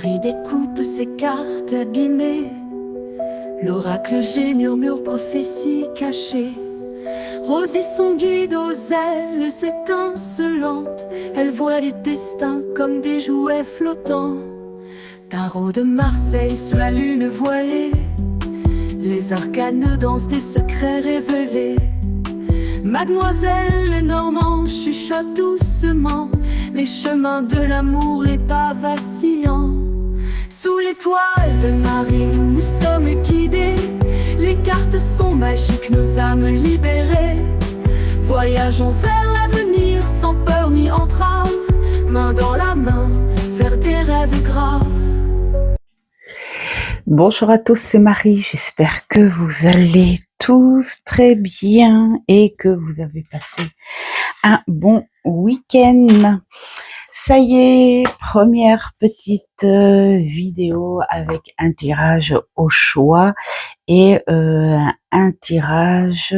Marie découpe ses cartes abîmées. L'oracle G murmure prophétie cachée. Rosie son guide aux ailes étincelantes. Elle voit les destins comme des jouets flottants. Tarot de Marseille sous la lune voilée. Les arcanes dansent des secrets révélés. Mademoiselle Lenormand chuchote doucement les chemins de l'amour, les pas vacillants. Sous l'étoile de Marie, nous sommes guidés. Les cartes sont magiques, nos âmes libérées. Voyageons vers l'avenir sans peur ni entrave, main dans la main vers des rêves graves. Bonjour à tous, c'est Marie, j'espère que vous allez tous très bien et que vous avez passé un bon week-end. Ça y est, première petite vidéo avec un tirage au choix et un tirage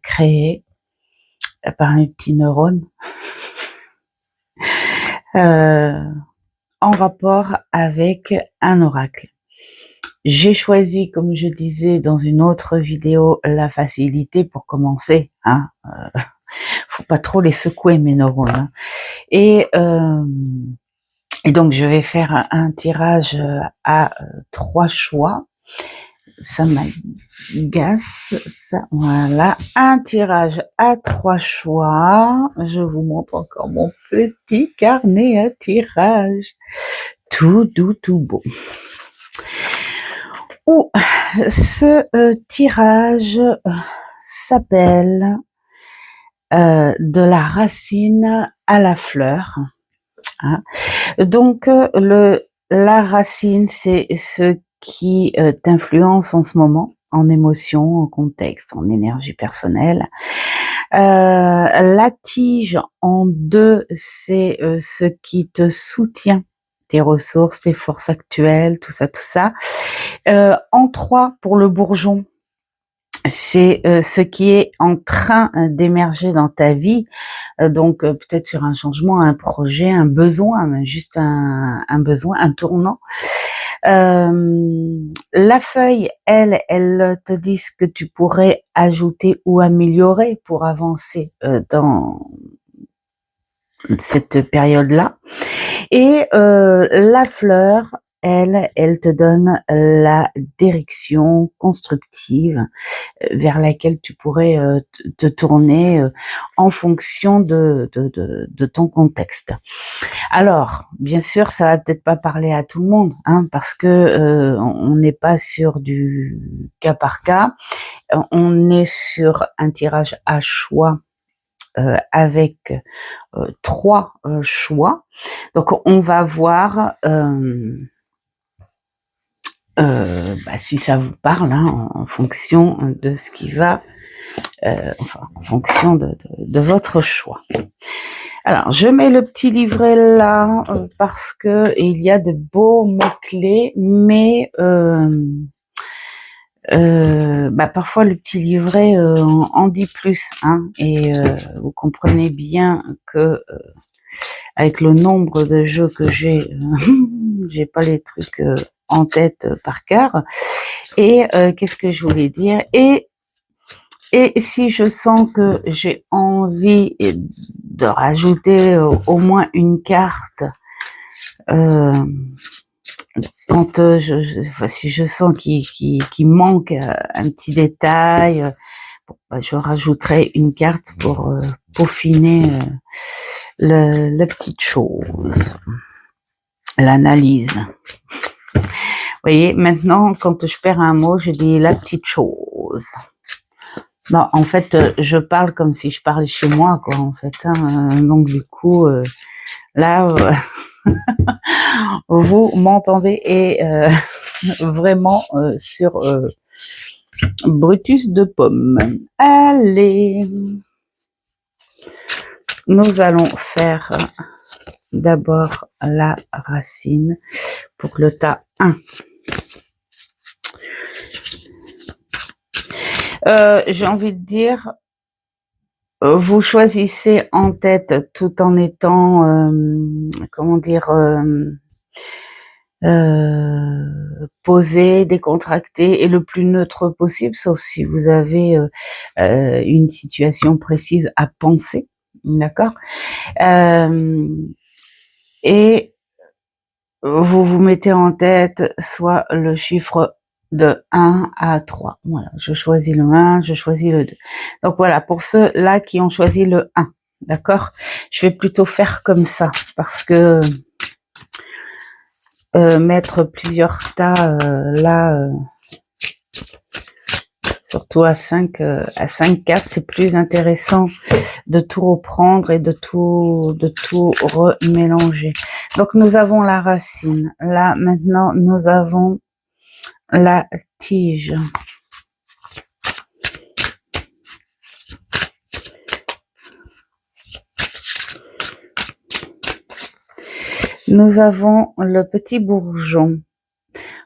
créé par un petit neurone en rapport avec un oracle. J'ai choisi, comme je disais dans une autre vidéo, la facilité pour commencer. Faut pas trop les secouer mes neurones. Hein. Et donc je vais faire un tirage à 3 choix. Ça m'agace, ça. Voilà, un tirage à 3 choix. Je vous montre encore mon petit carnet à tirage, tout doux, tout beau. Ce tirage s'appelle de la racine à la fleur. Hein. Donc la racine, c'est ce qui t'influence en ce moment, en émotion, en contexte, en énergie personnelle. La tige en 2, c'est ce qui te soutient, tes ressources, tes forces actuelles, tout ça. En 3, pour le bourgeon, c'est ce qui est en train d'émerger dans ta vie, donc peut-être sur un changement, un projet, un besoin, juste un besoin, un tournant. La feuille, elle te dit ce que tu pourrais ajouter ou améliorer pour avancer dans cette période-là. Et la fleur, elle te donne la direction constructive vers laquelle tu pourrais te tourner en fonction de ton contexte. Alors, bien sûr, ça va peut-être pas parler à tout le monde, hein, parce que on n'est pas sur du cas par cas, on est sur un tirage à choix avec 3 choix. Donc, on va voir si ça vous parle, hein, en fonction de ce qui va, en fonction de votre choix. Alors, je mets le petit livret là parce que il y a de beaux mots-clés, mais parfois le petit livret en dit plus, hein, et vous comprenez bien que avec le nombre de jeux que j'ai, j'ai pas les trucs en tête par cœur. Et qu'est-ce que je voulais dire, et si je sens que j'ai envie de rajouter au moins une carte, quand si je sens qu'il manque un petit détail, je rajouterai une carte pour peaufiner la petite chose, l'analyse. Vous voyez, maintenant, quand je perds un mot, je dis la petite chose. Non, en fait, je parle comme si je parlais chez moi, quoi, en fait. Hein, donc, du coup, là, vous m'entendez, et vraiment sur Brutus de pomme. Allez, nous allons faire d'abord la racine pour le tas 1. J'ai envie de dire, vous choisissez en tête tout en étant, posé, décontracté et le plus neutre possible, sauf si vous avez une situation précise à penser, d'accord? Et vous vous mettez en tête soit le chiffre de 1 à 3. Voilà, je choisis le 1, je choisis le 2. Donc voilà, pour ceux-là qui ont choisi le 1, d'accord? Je vais plutôt faire comme ça, parce que mettre plusieurs tas là, surtout à 5 cartes, c'est plus intéressant de tout reprendre et de tout remélanger. Donc nous avons la racine. Là maintenant nous avons la tige. Nous avons le petit bourgeon.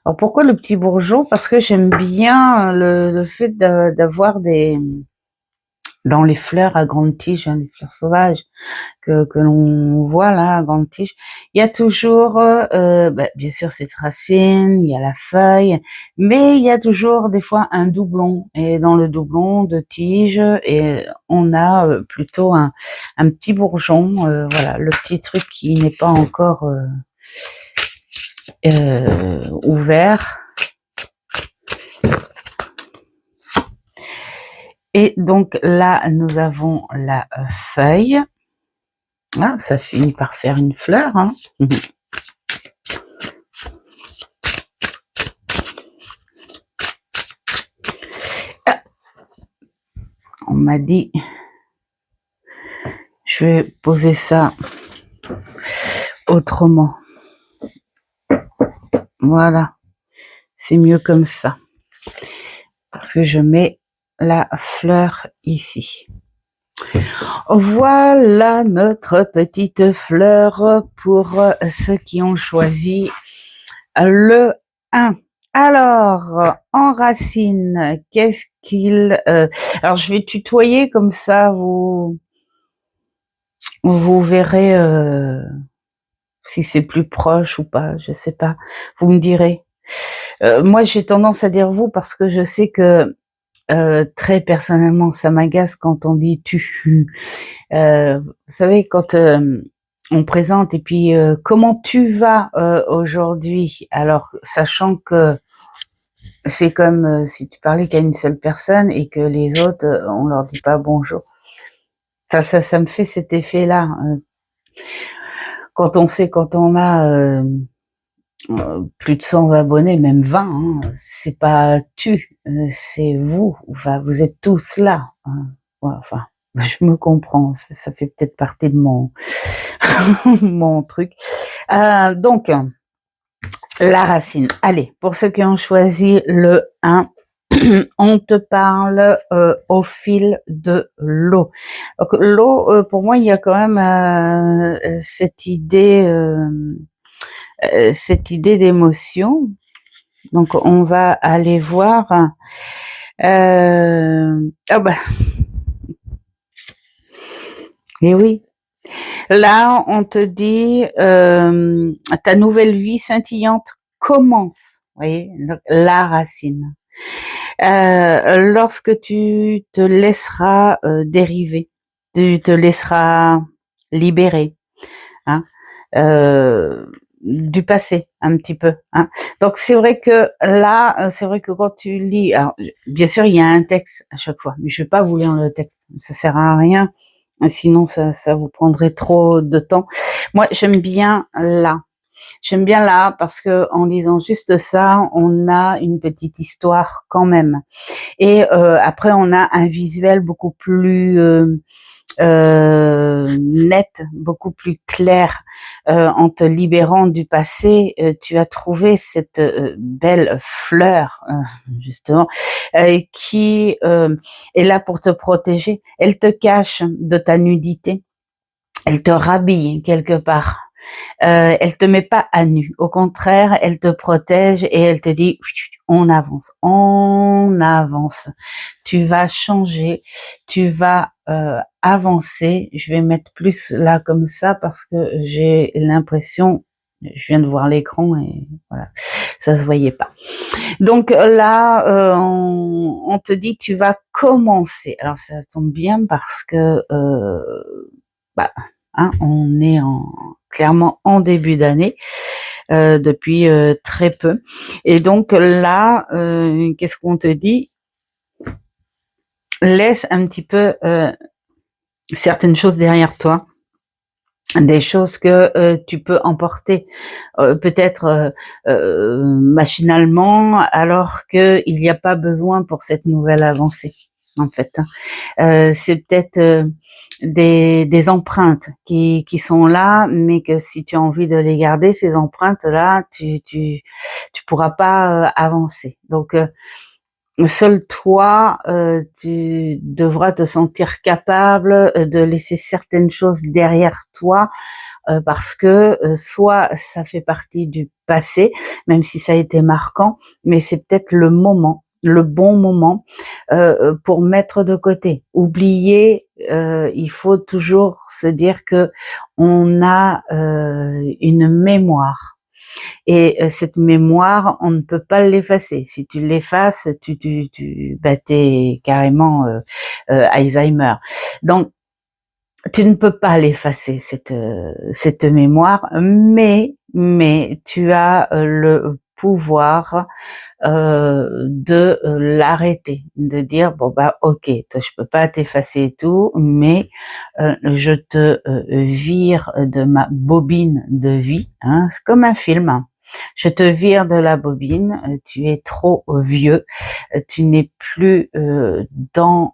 Alors pourquoi le petit bourgeon? Parce que j'aime bien le fait d'avoir des dans les fleurs à grande tige, hein, les fleurs sauvages que l'on voit là à grande tige, il y a toujours, bien sûr cette racine, il y a la feuille, mais il y a toujours des fois un doublon. Et dans le doublon de tige, et on a plutôt un petit bourgeon, voilà, le petit truc qui n'est pas encore ouvert. Et donc là, nous avons la feuille. Ah, ça finit par faire une fleur, hein. Ah, on m'a dit, je vais poser ça autrement. Voilà, c'est mieux comme ça. Parce que je mets la fleur ici. Voilà notre petite fleur pour ceux qui ont choisi le 1. Alors, en racine, qu'est-ce qu'il... alors, je vais tutoyer comme ça, vous verrez si c'est plus proche ou pas, je sais pas. Vous me direz. Moi, j'ai tendance à dire vous parce que je sais que très personnellement, ça m'agace quand on dit tu. Vous savez, quand on présente et puis comment tu vas aujourd'hui, alors sachant que c'est comme si tu parlais qu'à une seule personne et que les autres, on leur dit pas bonjour. Enfin, ça me fait cet effet-là. Quand on sait, quand on a plus de 100 abonnés, même 20, hein, c'est pas tu, c'est vous. Enfin, vous êtes tous là. Hein. Ouais, enfin, je me comprends. Ça fait peut-être partie de mon mon truc. Donc, la racine. Allez, pour ceux qui ont choisi le 1, on te parle au fil de l'eau. Donc l'eau, pour moi, il y a quand même cette idée d'émotion. Donc on va aller voir. Ah bah, et oui. Là, on te dit ta nouvelle vie scintillante commence. Vous voyez, donc, la racine. Lorsque tu te laisseras dériver, tu te laisseras libérer, hein, du passé un petit peu. Hein. Donc c'est vrai que là, c'est vrai que quand tu lis, alors, bien sûr il y a un texte à chaque fois, mais je vais pas vous lire le texte, ça sert à rien. Sinon ça vous prendrait trop de temps. Moi j'aime bien là. J'aime bien là parce que en lisant juste ça, on a une petite histoire quand même. Et après, on a un visuel beaucoup plus net, beaucoup plus clair. En te libérant du passé, tu as trouvé cette belle fleur, justement, qui est là pour te protéger. Elle te cache de ta nudité. Elle te rhabille quelque part. Elle te met pas à nu. Au contraire, elle te protège et elle te dit on avance, on avance. Tu vas changer, tu vas avancer. Je vais mettre plus là comme ça parce que j'ai l'impression Je viens de voir l'écran et voilà, ça se voyait pas. Donc là, on te dit que tu vas commencer. Alors ça tombe bien parce que bah, hein, on est clairement en début d'année depuis très peu. Et donc là, qu'est-ce qu'on te dit? Laisse un petit peu certaines choses derrière toi. Des choses que tu peux emporter peut-être machinalement, alors qu'il n'y a pas besoin pour cette nouvelle avancée, en fait. C'est peut-être des empreintes qui sont là, mais que si tu as envie de les garder, ces empreintes-là, tu pourras pas avancer. Donc seul toi, tu devras te sentir capable de laisser certaines choses derrière toi parce que soit ça fait partie du passé, même si ça a été marquant, mais c'est peut-être le moment, le bon moment pour mettre de côté. Oublier, il faut toujours se dire que on a une mémoire. Et cette mémoire, on ne peut pas l'effacer. Si tu l'effaces, t'es carrément Alzheimer. Donc tu ne peux pas l'effacer cette mémoire, mais tu as le pouvoir de l'arrêter, de dire bon bah ok, toi je peux pas t'effacer et tout, mais je te vire de ma bobine de vie, hein, c'est comme un film. Hein. Je te vire de la bobine, tu es trop vieux, tu n'es plus dans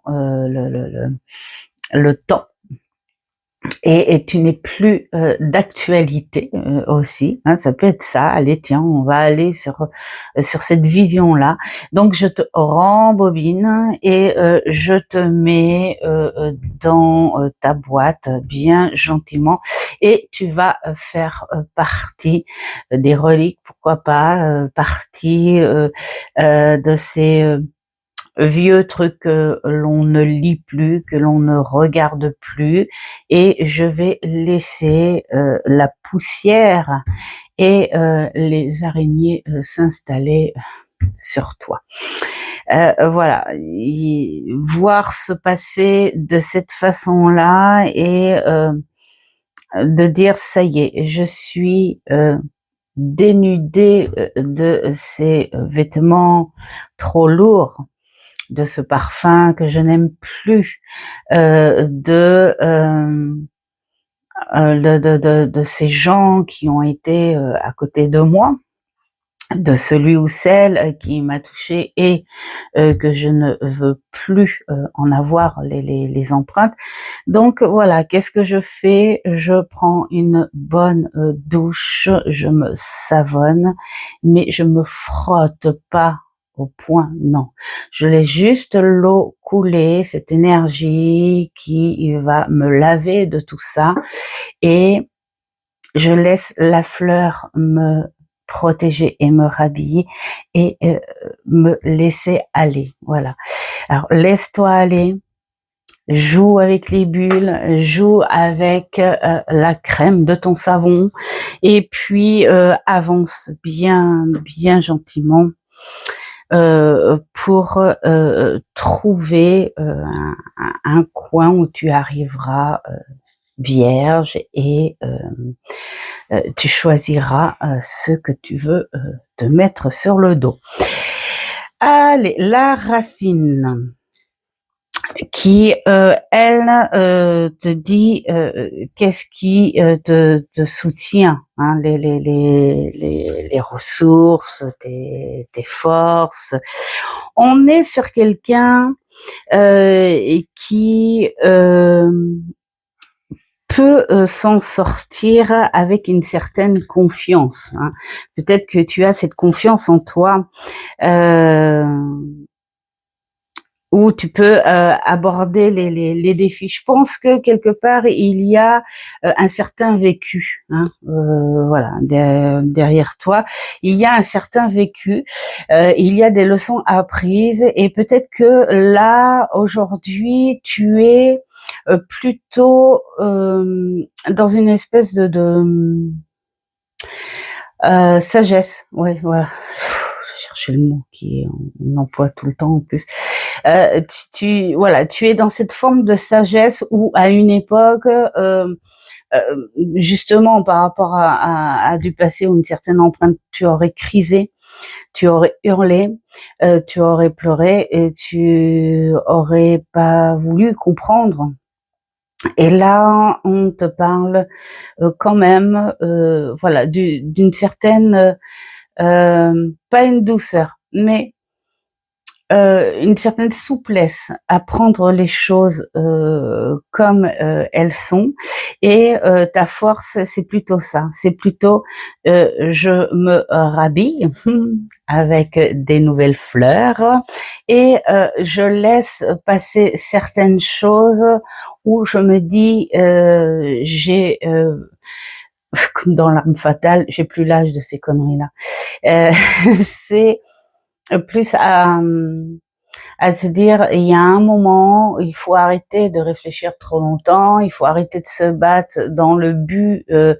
le temps. Et tu n'es plus d'actualité aussi, hein, ça peut être ça. Allez, tiens, on va aller sur cette vision-là. Donc, je te rembobine et je te mets dans ta boîte bien gentiment et tu vas faire partie des reliques, pourquoi pas, partie de ces vieux trucs que l'on ne lit plus, que l'on ne regarde plus, et je vais laisser la poussière et les araignées s'installer sur toi. Voilà, voir se passer de cette façon-là et de dire ça y est, je suis dénudée de ces vêtements trop lourds, de ce parfum que je n'aime plus, de ces gens qui ont été à côté de moi, de celui ou celle qui m'a touchée et que je ne veux plus en avoir les empreintes. Donc voilà, qu'est-ce que je fais? Je prends une bonne douche, je me savonne, mais je me frotte pas au point, non. Je laisse juste l'eau couler, cette énergie qui va me laver de tout ça, et je laisse la fleur me protéger et me rhabiller et me laisser aller. Voilà. Alors laisse-toi aller, joue avec les bulles, joue avec la crème de ton savon, et puis avance bien gentiment pour trouver un coin où tu arriveras vierge, et tu choisiras ce que tu veux te mettre sur le dos. Allez, la racine qui, elle, te dit qu'est-ce qui te soutient, hein, les ressources, tes forces. On est sur quelqu'un qui peut s'en sortir avec une certaine confiance. Hein. Peut-être que tu as cette confiance en toi où tu peux aborder les défis. Je pense que quelque part il y a un certain vécu, hein, voilà, derrière toi, il y a un certain vécu, il y a des leçons apprises, et peut-être que là aujourd'hui tu es plutôt dans une espèce de Sagesse, ouais, voilà. Je cherchais le mot on emploie tout le temps en plus. Voilà, tu es dans cette forme de sagesse où à une époque, justement par rapport à du passé ou une certaine empreinte, tu aurais crisé, tu aurais hurlé, tu aurais pleuré et tu aurais pas voulu comprendre. Et là, on te parle quand même, voilà, d'une certaine, pas une douceur, mais une certaine souplesse à prendre les choses comme elles sont. Et ta force, c'est plutôt ça. C'est plutôt je me rhabille avec des nouvelles fleurs et je laisse passer certaines choses où je me dis j'ai comme dans l'arme fatale, j'ai plus l'âge de ces conneries-là. C'est plus à se dire, il y a un moment, il faut arrêter de réfléchir trop longtemps, il faut arrêter de se battre dans le but de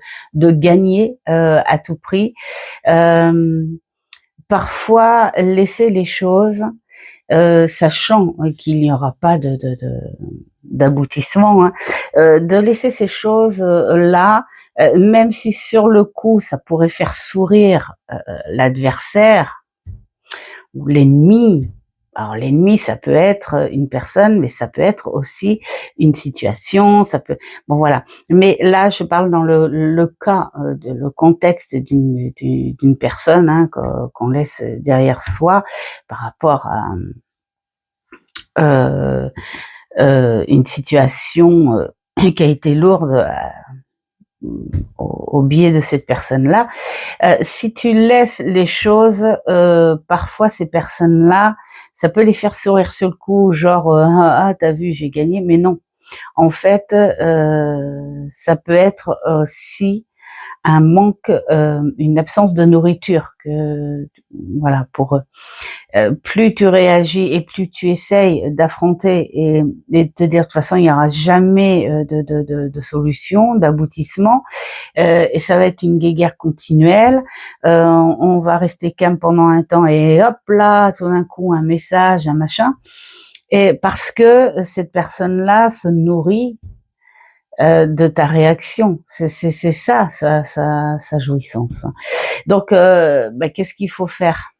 gagner à tout prix. Parfois, laisser les choses, sachant qu'il n'y aura pas d'aboutissement, hein, de laisser ces choses là, même si sur le coup ça pourrait faire sourire l'adversaire ou l'ennemi. Alors l'ennemi, ça peut être une personne, mais ça peut être aussi une situation, ça peut, bon voilà. Mais là, je parle dans le cas, le contexte d'une personne hein, qu'on laisse derrière soi par rapport à une situation qui a été lourde au biais de cette personne-là. Si tu laisses les choses, parfois ces personnes-là, ça peut les faire sourire sur le coup, genre ah t'as vu j'ai gagné, mais non. En fait, ça peut être aussi un manque, une absence de nourriture que voilà pour eux. Plus tu réagis et plus tu essayes d'affronter et de te dire de toute façon il n'y aura jamais de solution, d'aboutissement, et ça va être une guéguerre continuelle. On va rester calme pendant un temps et hop là, tout d'un coup un message, un machin. Et parce que cette personne-là se nourrit de ta réaction, c'est ça sa jouissance. Donc, qu'est-ce qu'il faut faire?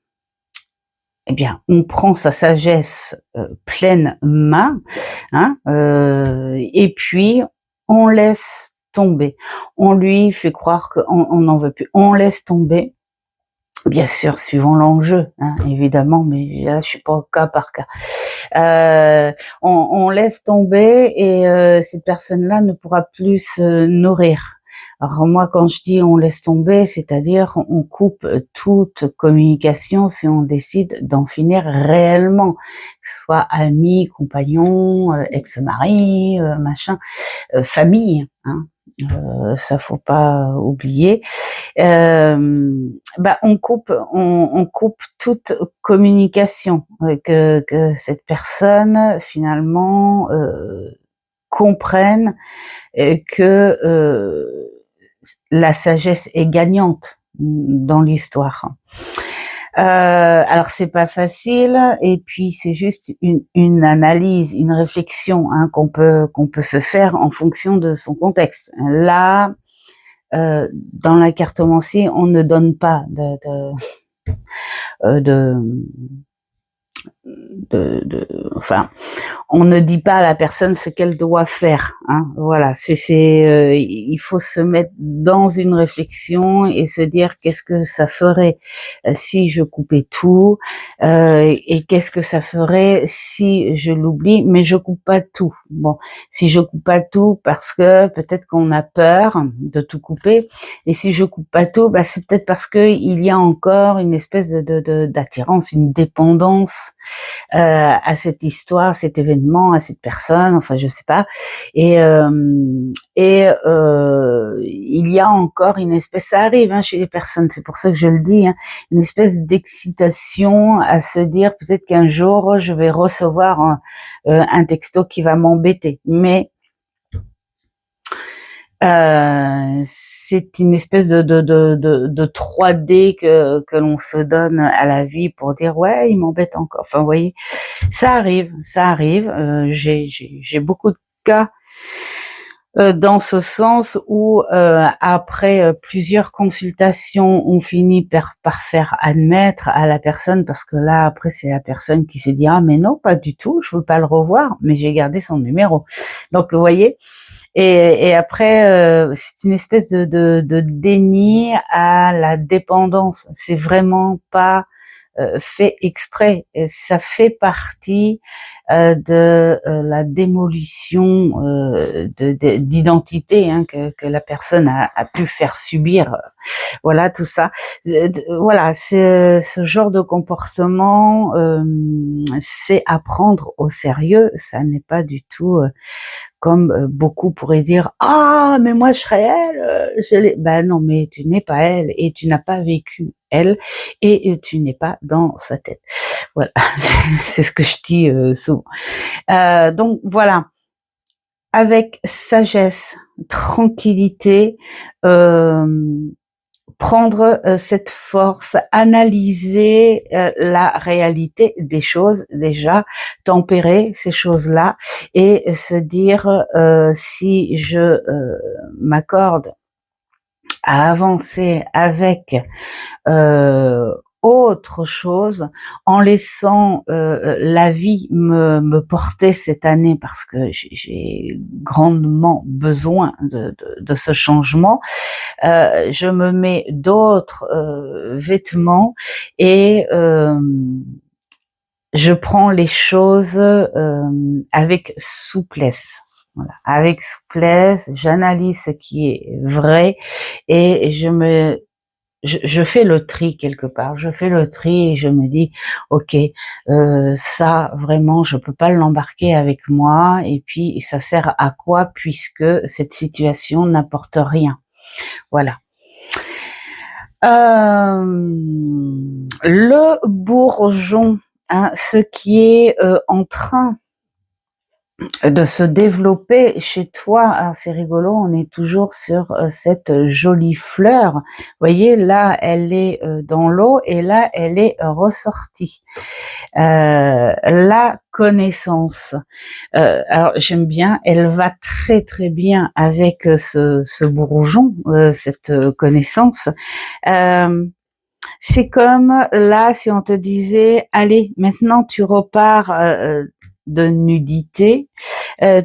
Eh bien, on prend sa sagesse pleine main, hein, et puis on laisse tomber. On lui fait croire qu'on n'en veut plus. On laisse tomber, bien sûr, suivant l'enjeu, hein, évidemment, mais là, je suis pas au cas par cas. On laisse tomber et cette personne-là ne pourra plus se nourrir. Alors moi, quand je dis on laisse tomber, c'est-à-dire on coupe toute communication si on décide d'en finir réellement, que ce soit amis, compagnons, ex-mari, machin, famille, hein. Ça faut pas oublier. On coupe toute communication, que cette personne finalement comprenne que la sagesse est gagnante dans l'histoire. Alors c'est pas facile et puis c'est juste une analyse, une réflexion hein, qu'on peut se faire en fonction de son contexte. Là, dans la cartomancie, on ne donne pas enfin, on ne dit pas à la personne ce qu'elle doit faire. Hein. Voilà, il faut se mettre dans une réflexion et se dire qu'est-ce que ça ferait si je coupais tout et qu'est-ce que ça ferait si je l'oublie, mais je coupe pas tout. Bon, si je coupe pas tout parce que peut-être qu'on a peur de tout couper, et si je coupe pas tout, c'est peut-être parce que il y a encore une espèce d'attirance, une dépendance à cette histoire, cet événement, à cette personne, enfin je sais pas. Et il y a encore une espèce, ça arrive hein, chez les personnes, c'est pour ça que je le dis, hein, une espèce d'excitation à se dire peut-être qu'un jour je vais recevoir un texto qui va m'embêter. Mais c'est une espèce de 3D que l'on se donne à la vie pour dire ouais, il m'embête encore. Enfin, vous voyez, ça arrive, ça arrive. J'ai beaucoup de cas dans ce sens où après plusieurs consultations, on finit par faire admettre à la personne, parce que là après c'est la personne qui se dit ah mais non pas du tout, je veux pas le revoir, mais j'ai gardé son numéro. Donc vous voyez, et après c'est une espèce de déni à la dépendance. C'est vraiment pas fait exprès. Et ça fait partie de la démolition d'identité, hein, que la personne a pu faire subir. Voilà, tout ça. Voilà, ce genre de comportement, c'est à prendre au sérieux. Ça n'est pas du tout comme beaucoup pourraient dire ah mais moi je serais elle, ben non, mais tu n'es pas elle et tu n'as pas vécu elle et tu n'es pas dans sa tête. Voilà, c'est ce que je dis souvent. Donc voilà, avec sagesse, tranquillité, prendre cette force, analyser la réalité des choses déjà, tempérer ces choses-là et se dire si je m'accorde à avancer avec autre chose, en laissant la vie me porter cette année, parce que j'ai grandement besoin de ce changement. Je me mets d'autres vêtements et je prends les choses avec souplesse. Voilà. Avec souplesse, j'analyse ce qui est vrai et je fais le tri quelque part. Je fais le tri et je me dis, ok, ça vraiment, je peux pas l'embarquer avec moi. Et puis, ça sert à quoi puisque cette situation n'apporte rien. Voilà. Le bourgeon, hein, ce qui est en train de se développer chez toi, hein, c'est rigolo, on est toujours sur cette jolie fleur. Vous voyez, là, elle est dans l'eau et là, elle est ressortie. La connaissance. Alors, j'aime bien, elle va très très bien avec ce bourgeon, cette connaissance. C'est comme là, si on te disait, allez, maintenant tu repars de nudité,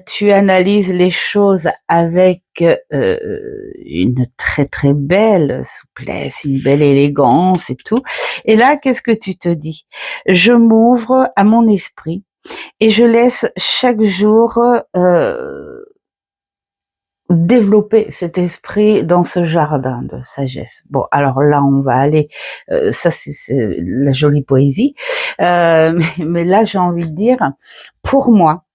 tu analyses les choses avec une très très belle souplesse, une belle élégance et tout. Et là, qu'est-ce que tu te dis? Je m'ouvre à mon esprit et je laisse chaque jour développer cet esprit dans ce jardin de sagesse. Bon, alors là, on va aller, ça c'est la jolie poésie, mais là, j'ai envie de dire, pour moi,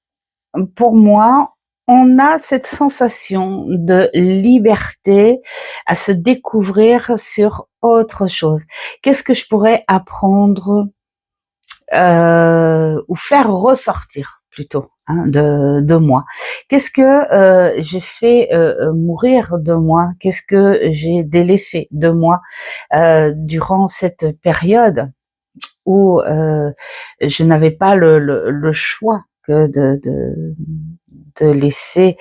on a cette sensation de liberté à se découvrir sur autre chose. Qu'est-ce que je pourrais apprendre ou faire ressortir plutôt, hein, de moi? Qu'est-ce que j'ai fait mourir de moi? Qu'est-ce que j'ai délaissé de moi durant cette période où je n'avais pas le choix que de laisser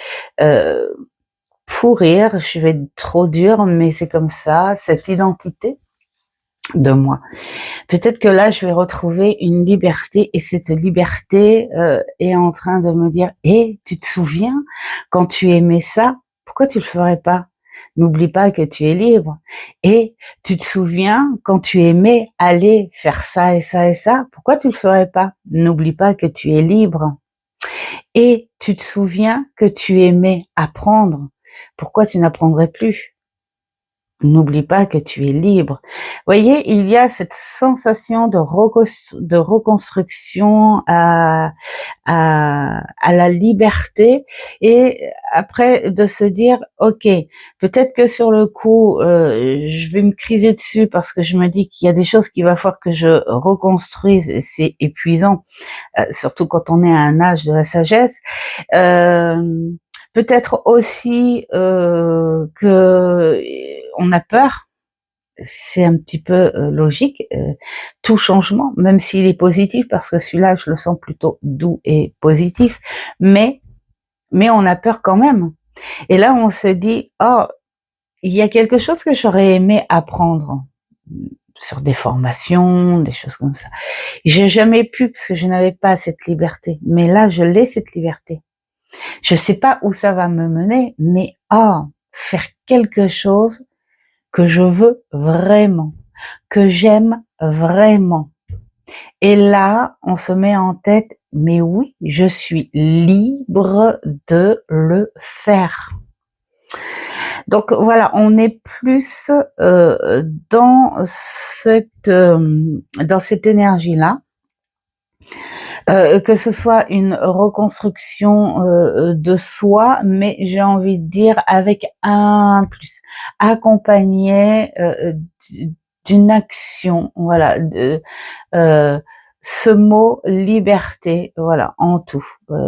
pourrir, je vais être trop dure, mais c'est comme ça, cette identité de moi. Peut-être que là, je vais retrouver une liberté et cette liberté est en train de me dire, tu te souviens quand tu aimais ça, pourquoi tu le ferais pas? N'oublie pas que tu es libre. Et tu te souviens quand tu aimais aller faire ça et ça et ça, pourquoi tu le ferais pas? N'oublie pas que tu es libre. Et tu te souviens que tu aimais apprendre, pourquoi tu n'apprendrais plus? N'oublie pas que tu es libre. Vous voyez, il y a cette sensation de reconstruction à la liberté et après de se dire, ok, peut-être que sur le coup, je vais me criser dessus parce que je me dis qu'il y a des choses qu'il va falloir que je reconstruise et c'est épuisant, surtout quand on est à un âge de la sagesse. Peut-être aussi que on a peur. C'est un petit peu logique, tout changement, même s'il est positif, parce que celui-là, je le sens plutôt doux et positif, mais on a peur quand même. Et là, on se dit, oh, il y a quelque chose que j'aurais aimé apprendre sur des formations, des choses comme ça. J'ai jamais pu parce que je n'avais pas cette liberté. Mais là, je l'ai cette liberté. Je sais pas où ça va me mener, mais faire quelque chose que je veux vraiment, que j'aime vraiment. Et là, on se met en tête, mais oui, je suis libre de le faire. Donc voilà, on est plus dans cette énergie-là. Que ce soit une reconstruction de soi, mais j'ai envie de dire avec un plus, accompagné d'une action, voilà, ce mot liberté, voilà, en tout,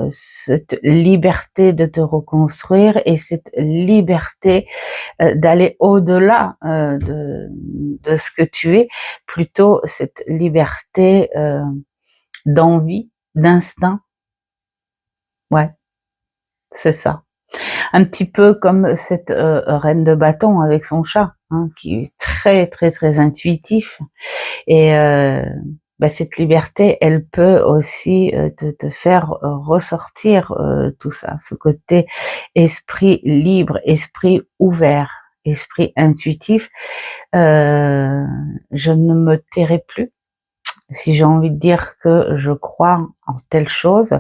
cette liberté de te reconstruire et cette liberté d'aller au-delà de ce que tu es, plutôt cette liberté d'envie, d'instinct. Ouais, c'est ça. Un petit peu comme cette reine de bâton avec son chat, hein, qui est très très très intuitif. Et cette liberté, elle peut aussi te faire ressortir tout ça, ce côté esprit libre, esprit ouvert, esprit intuitif. Je ne me tairai plus. Si j'ai envie de dire que je crois en telle chose,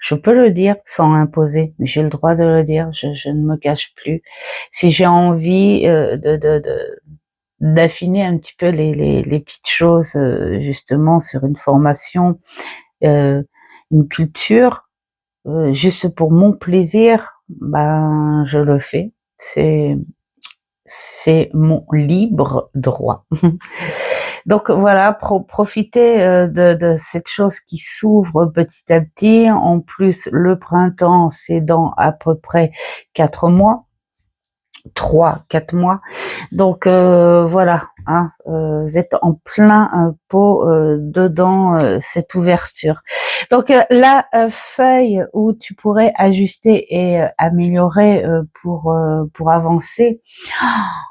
je peux le dire sans imposer, mais j'ai le droit de le dire, je ne me cache plus. Si j'ai envie d'affiner un petit peu les petites choses, justement sur une formation, une culture, juste pour mon plaisir, ben je le fais. C'est mon libre droit. Donc voilà, profitez de cette chose qui s'ouvre petit à petit. En plus, le printemps, c'est dans à peu près 4 mois. 3-4 mois. Donc voilà, hein, vous êtes en plein pot dedans cette ouverture. Donc la feuille où tu pourrais ajuster et améliorer pour avancer,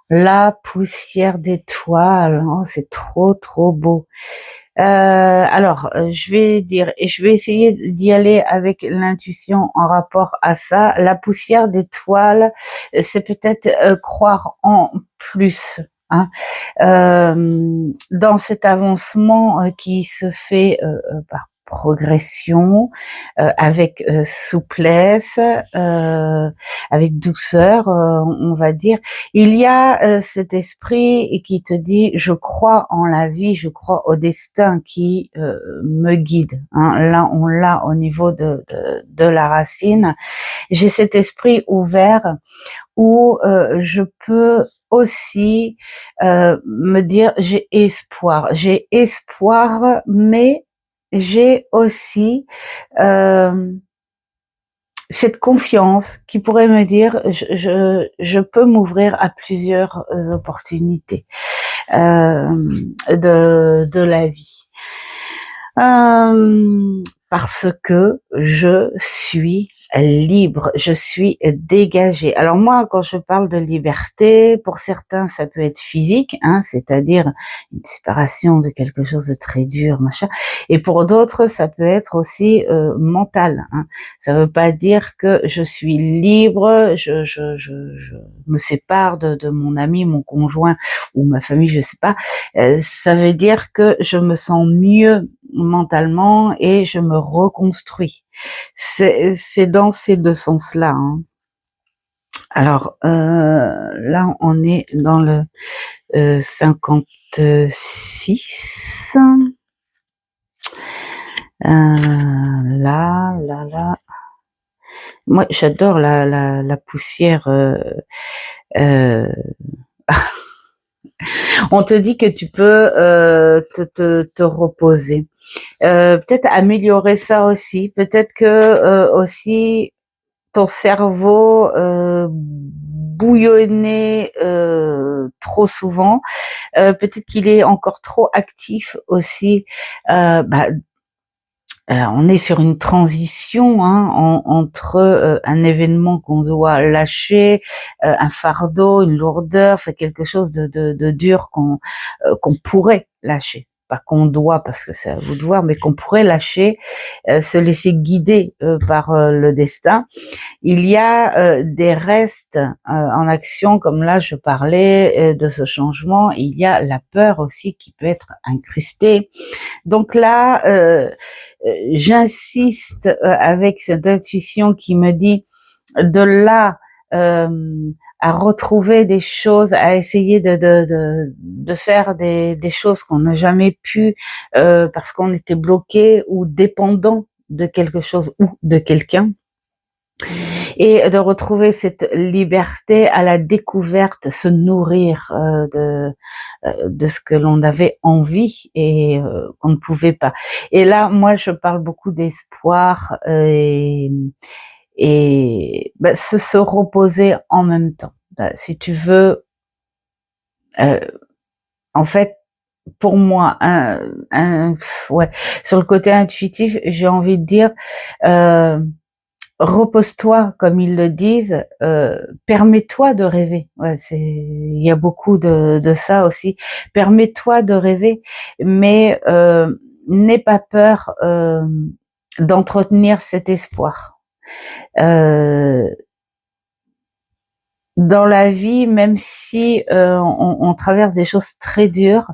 la poussière d'étoiles, oh, c'est trop trop beau. Alors, je vais dire, et je vais essayer d'y aller avec l'intuition en rapport à ça. La poussière d'étoiles, c'est peut-être croire en plus. Hein, dans cet avancement qui se fait par progression, avec souplesse, avec douceur, on va dire. Il y a cet esprit qui te dit je crois en la vie, je crois au destin qui me guide. Hein. Là, on l'a au niveau de la racine. J'ai cet esprit ouvert où je peux aussi me dire j'ai espoir, mais j'ai aussi cette confiance qui pourrait me dire je peux m'ouvrir à plusieurs opportunités de la vie. Parce que je suis libre, je suis dégagée. Alors moi, quand je parle de liberté, pour certains, ça peut être physique, hein, c'est-à-dire une séparation de quelque chose de très dur, machin. Et pour d'autres, ça peut être aussi mental. Hein. Ça veut pas dire que je suis libre, je me sépare de mon ami, mon conjoint ou ma famille, je sais pas. Ça veut dire que je me sens mieux mentalement et je me reconstruis. C'est dans ces deux sens-là. Hein. Alors là, on est dans le 56. Là. Moi, j'adore la poussière. On te dit que tu peux te reposer. Peut-être améliorer ça aussi. Peut-être que aussi ton cerveau bouillonner trop souvent. Peut-être qu'il est encore trop actif aussi. Bah, on est sur une transition entre un événement qu'on doit lâcher, un fardeau, une lourdeur, c'est quelque chose de dur qu'on pourrait lâcher. Pas qu'on doit parce que c'est à vous de voir, mais qu'on pourrait lâcher, se laisser guider par le destin. Il y a des restes en action, comme là je parlais de ce changement. Il y a la peur aussi qui peut être incrustée. Donc là, j'insiste avec cette intuition qui me dit de là à retrouver des choses, à essayer de faire des choses qu'on n'a jamais pu parce qu'on était bloqué ou dépendant de quelque chose ou de quelqu'un. Et de retrouver cette liberté à la découverte, se nourrir de ce que l'on avait envie et qu'on ne pouvait pas. Et là, moi, je parle beaucoup d'espoir et se reposer en même temps. Si tu veux, en fait, pour moi, ouais, sur le côté intuitif, j'ai envie de dire, repose-toi, comme ils le disent, permets-toi de rêver. Ouais, il y a beaucoup de ça aussi. Permets-toi de rêver, mais n'aie pas peur d'entretenir cet espoir. Dans la vie, même si on traverse des choses très dures,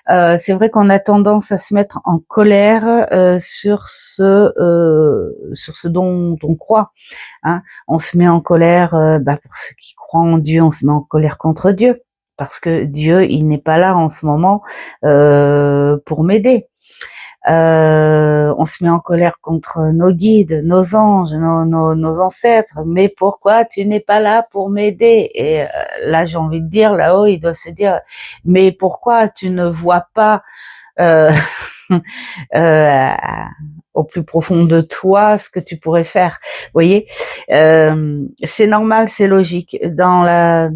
c'est vrai qu'on a tendance à se mettre en colère sur ce dont on croit. Hein. On se met en colère, pour ceux qui croient en Dieu, on se met en colère contre Dieu, parce que Dieu, il n'est pas là en ce moment pour m'aider. On se met en colère contre nos guides, nos anges, nos ancêtres. Mais pourquoi tu n'es pas là pour m'aider? Et là, j'ai envie de dire, là-haut, ils doivent se dire, mais pourquoi tu ne vois pas euh, au plus profond de toi ce que tu pourrais faire? Vous voyez, c'est normal, c'est logique. Dans la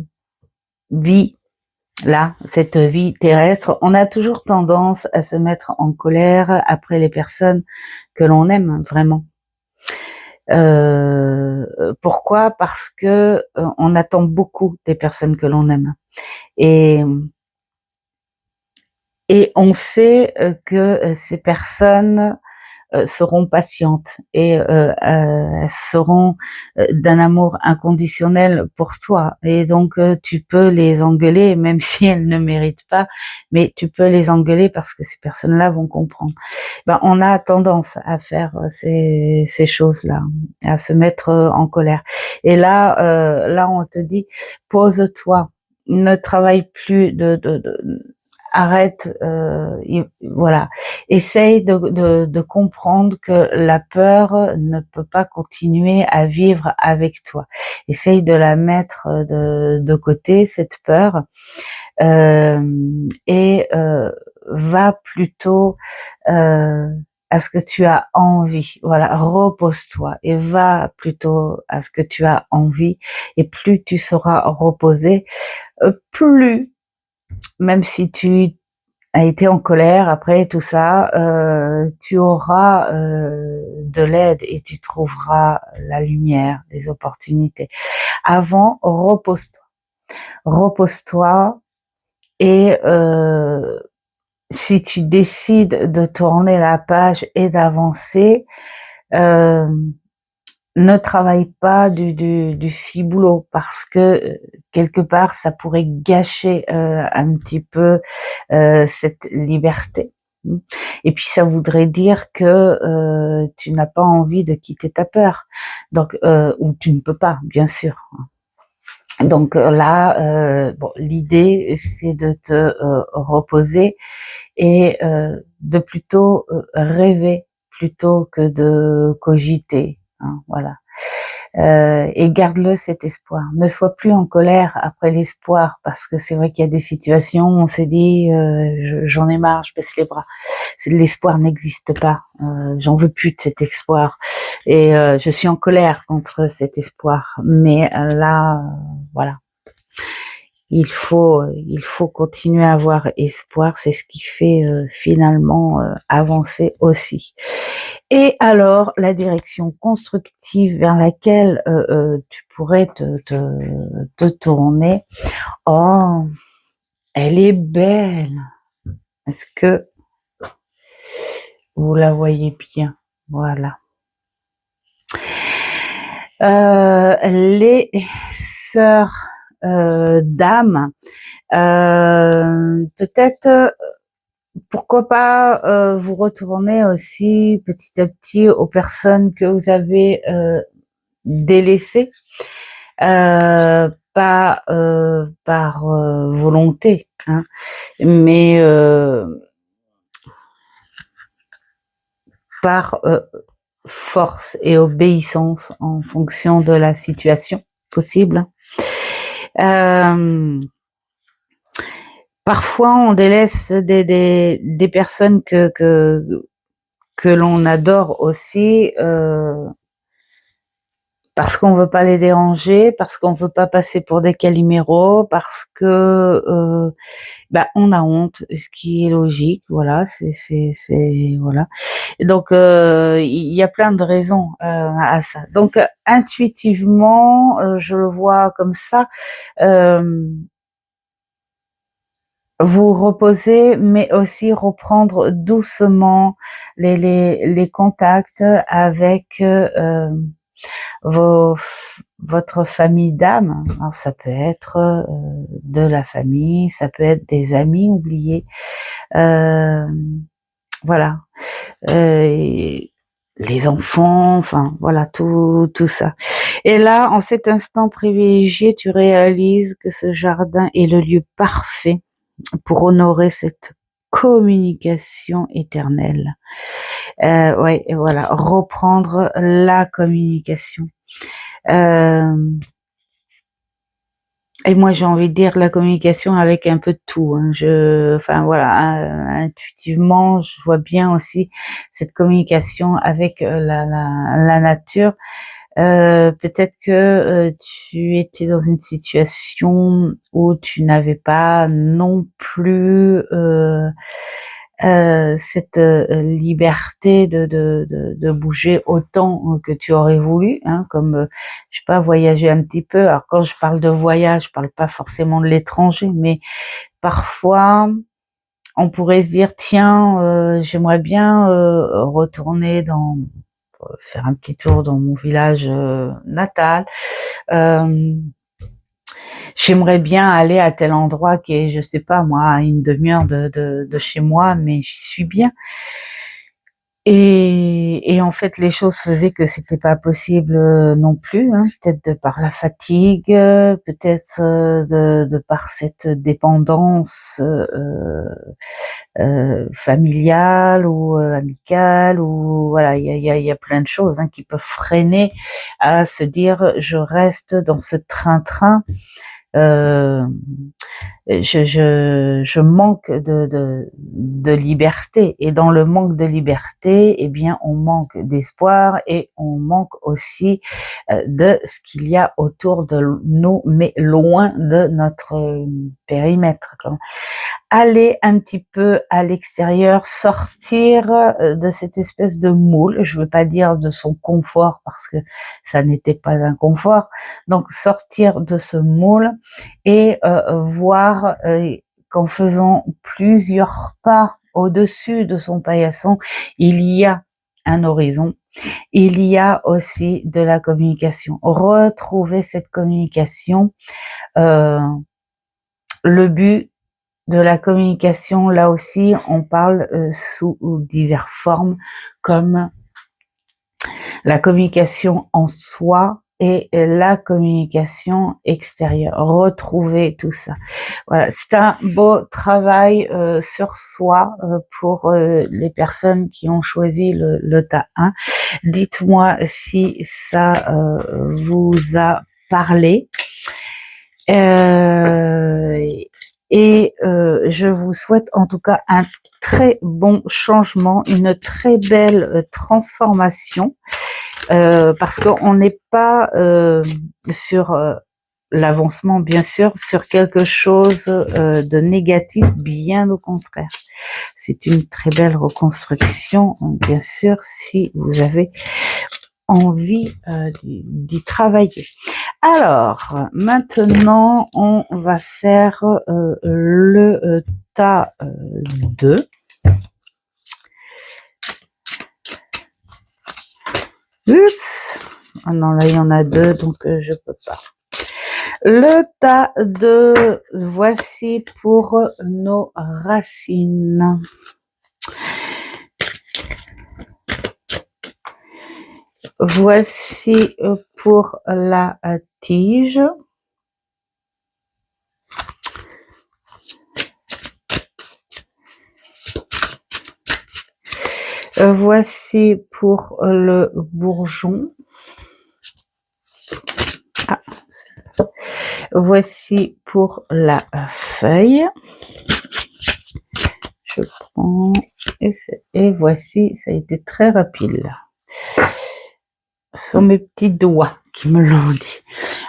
vie, là, cette vie terrestre, on a toujours tendance à se mettre en colère après les personnes que l'on aime vraiment. Pourquoi? Parce que on attend beaucoup des personnes que l'on aime. Et on sait que ces personnes seront patientes et elles seront d'un amour inconditionnel pour toi. Et donc tu peux les engueuler, même si elles ne méritent pas, mais tu peux les engueuler parce que ces personnes-là vont comprendre. On a tendance à faire ces choses-là, à se mettre en colère. Et là on te dit, pose-toi, ne travaille plus arrête, voilà. Essaye de comprendre que la peur ne peut pas continuer à vivre avec toi. Essaye de la mettre de côté, cette peur, et va plutôt à ce que tu as envie. Voilà, repose-toi et va plutôt à ce que tu as envie. Et plus tu seras reposé, plus, même si tu as été en colère après tout ça, tu auras de l'aide et tu trouveras la lumière, des opportunités. Avant, repose-toi. Repose-toi et si tu décides de tourner la page et d'avancer, ne travaille pas du ciboulot parce que quelque part ça pourrait gâcher un petit peu cette liberté. Et puis ça voudrait dire que tu n'as pas envie de quitter ta peur, donc ou tu ne peux pas, bien sûr. Donc là, l'idée c'est de te reposer et de plutôt rêver plutôt que de cogiter. Hein, voilà. et garde-le cet espoir. Ne sois plus en colère après l'espoir, parce que c'est vrai qu'il y a des situations où on s'est dit j'en ai marre, je baisse les bras. L'espoir n'existe pas. J'en veux plus de cet espoir et je suis en colère contre cet espoir. Mais là, voilà. Il faut continuer à avoir espoir, c'est ce qui fait finalement avancer aussi. Et alors, la direction constructive vers laquelle tu pourrais te tourner, oh, elle est belle. Est-ce que vous la voyez bien? Voilà. Les sœurs d'âme, peut-être pourquoi pas vous retourner aussi petit à petit aux personnes que vous avez délaissées, pas par volonté, hein, mais par force et obéissance en fonction de la situation possible. Parfois, on délaisse des personnes que l'on adore aussi parce qu'on veut pas les déranger, parce qu'on veut pas passer pour des caliméros, parce que on a honte, ce qui est logique. Voilà, c'est voilà. Et donc il y a plein de raisons à ça. Donc intuitivement, je le vois comme ça. Vous reposer, mais aussi reprendre doucement les contacts avec votre famille d'âme. Alors ça peut être de la famille, ça peut être des amis oubliés, voilà, les enfants, enfin voilà, tout ça. Et là, en cet instant privilégié, tu réalises que ce jardin est le lieu parfait pour honorer cette communication éternelle. Ouais, et voilà, reprendre la communication. Et moi, j'ai envie de dire la communication avec un peu de tout. Hein. Enfin voilà, intuitivement, je vois bien aussi cette communication avec la nature. Peut-être que tu étais dans une situation où tu n'avais pas non plus cette liberté de bouger autant que tu aurais voulu, hein, comme je sais pas, voyager un petit peu. Alors quand je parle de voyage, je parle pas forcément de l'étranger, mais parfois on pourrait se dire tiens, j'aimerais bien retourner faire un petit tour dans mon village natal. J'aimerais bien aller à tel endroit qui est, je sais pas moi, à une demi-heure de chez moi, mais j'y suis bien. Et en fait, les choses faisaient que c'était pas possible non plus, hein, peut-être de par la fatigue, peut-être de par cette dépendance familiale ou amicale, ou voilà, il y a plein de choses hein, qui peuvent freiner à se dire je reste dans ce train-train. Je manque de liberté, et dans le manque de liberté, eh bien on manque d'espoir et on manque aussi de ce qu'il y a autour de nous, mais loin de notre périmètre. Aller un petit peu à l'extérieur, sortir de cette espèce de moule, je veux pas dire de son confort parce que ça n'était pas un confort, donc sortir de ce moule et voir qu'en faisant plusieurs pas au-dessus de son paillasson, il y a un horizon, il y a aussi de la communication. Retrouver cette communication, le but de la communication, là aussi, on parle sous diverses formes, comme la communication en soi, et la communication extérieure. Retrouver tout ça. Voilà, c'est un beau travail sur soi pour les personnes qui ont choisi le tas 1. Dites-moi si ça vous a parlé. Je vous souhaite en tout cas un très bon changement, une très belle transformation, parce qu'on n'est pas sur l'avancement, bien sûr, sur quelque chose de négatif, bien au contraire. C'est une très belle reconstruction, bien sûr, si vous avez envie d'y travailler. Alors, maintenant, on va faire le tas 2. Oups. Ah non, là, il y en a 2, donc je peux pas. Le tas 2, voici pour nos racines. Voici pour la tige. Voici pour le bourgeon. Ah. Voici pour la feuille. Je prends et voici, ça a été très rapide là. Ce sont mes petits doigts qui me l'ont dit.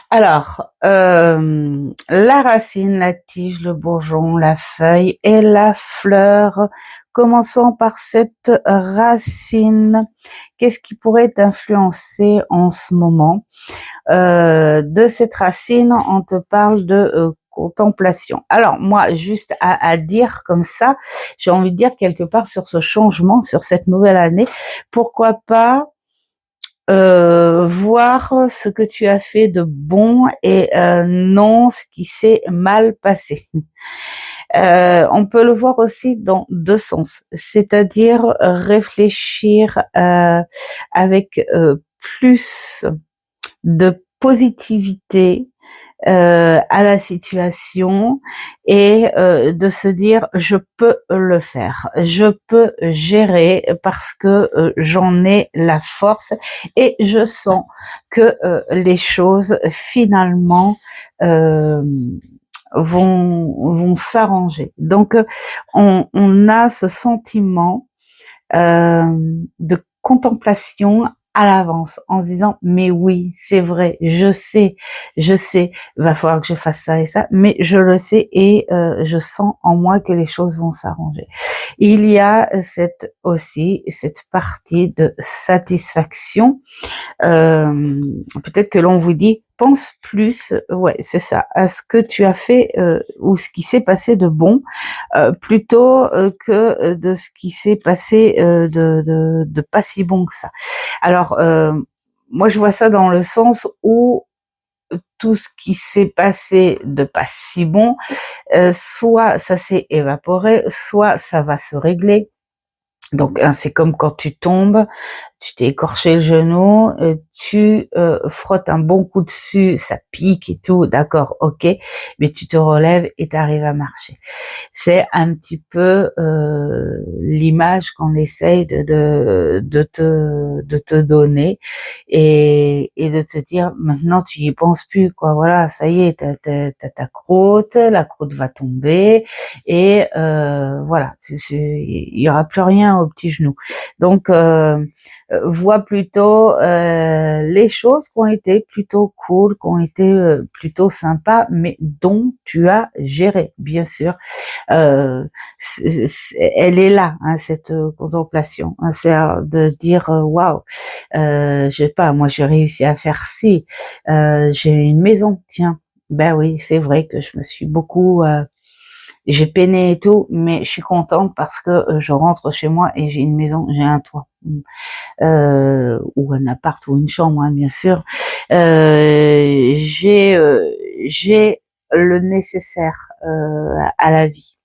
Alors, la racine, la tige, le bourgeon, la feuille et la fleur. Commençons par cette racine. Qu'est-ce qui pourrait t'influencer en ce moment? De cette racine, on te parle de contemplation. Alors moi, juste à dire comme ça, j'ai envie de dire quelque part sur ce changement, sur cette nouvelle année, pourquoi pas voir ce que tu as fait de bon et non ce qui s'est mal passé. On peut le voir aussi dans 2 sens, c'est-à-dire réfléchir avec plus de positivité à la situation et de se dire je peux le faire, je peux gérer parce que j'en ai la force et je sens que les choses finalement vont s'arranger. Donc on a ce sentiment de contemplation à l'avance en se disant mais oui c'est vrai, je sais, va falloir que je fasse ça et ça, mais je le sais et je sens en moi que les choses vont s'arranger. Il y a cette partie de satisfaction. Peut-être que l'on vous dit pense plus, ouais c'est ça, à ce que tu as fait ou ce qui s'est passé de bon plutôt que de ce qui s'est passé de pas si bon que ça. Alors moi je vois ça dans le sens où tout ce qui s'est passé de pas si bon, soit ça s'est évaporé, soit ça va se régler. Donc c'est comme quand tu tombes, tu t'es écorché le genou, tu frottes un bon coup dessus, ça pique et tout, d'accord, ok, mais tu te relèves et tu arrives à marcher. C'est un petit peu l'image qu'on essaye de te donner et de te dire maintenant tu y penses plus quoi, voilà, ça y est, t'as ta croûte, la croûte va tomber et voilà, il y aura plus rien au petit genou. Donc vois plutôt les choses qui ont été plutôt cool, qui ont été plutôt sympas, mais dont tu as géré, bien sûr. Elle est là, hein, cette contemplation. Hein, c'est de dire waouh, je sais pas, moi j'ai réussi à faire ci, j'ai une maison, tiens. Ben oui, c'est vrai que je me suis beaucoup j'ai peiné et tout, mais je suis contente parce que je rentre chez moi et j'ai une maison, j'ai un toit. Ou un appart ou une chambre, hein, bien sûr. J'ai le nécessaire à la vie.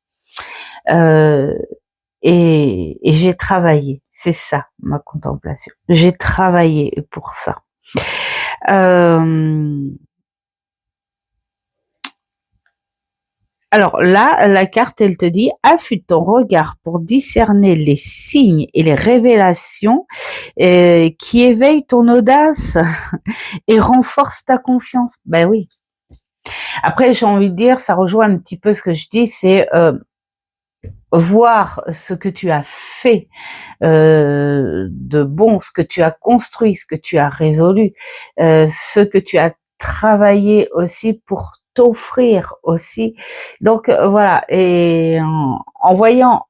Et j'ai travaillé, c'est ça ma contemplation. J'ai travaillé pour ça. Alors là, la carte, elle te dit, affûte ton regard pour discerner les signes et les révélations qui éveillent ton audace et renforcent ta confiance. Ben oui. Après, j'ai envie de dire, ça rejoint un petit peu ce que je dis, c'est voir ce que tu as fait de bon, ce que tu as construit, ce que tu as résolu, ce que tu as travaillé aussi pour t'offrir aussi. Donc voilà, et en voyant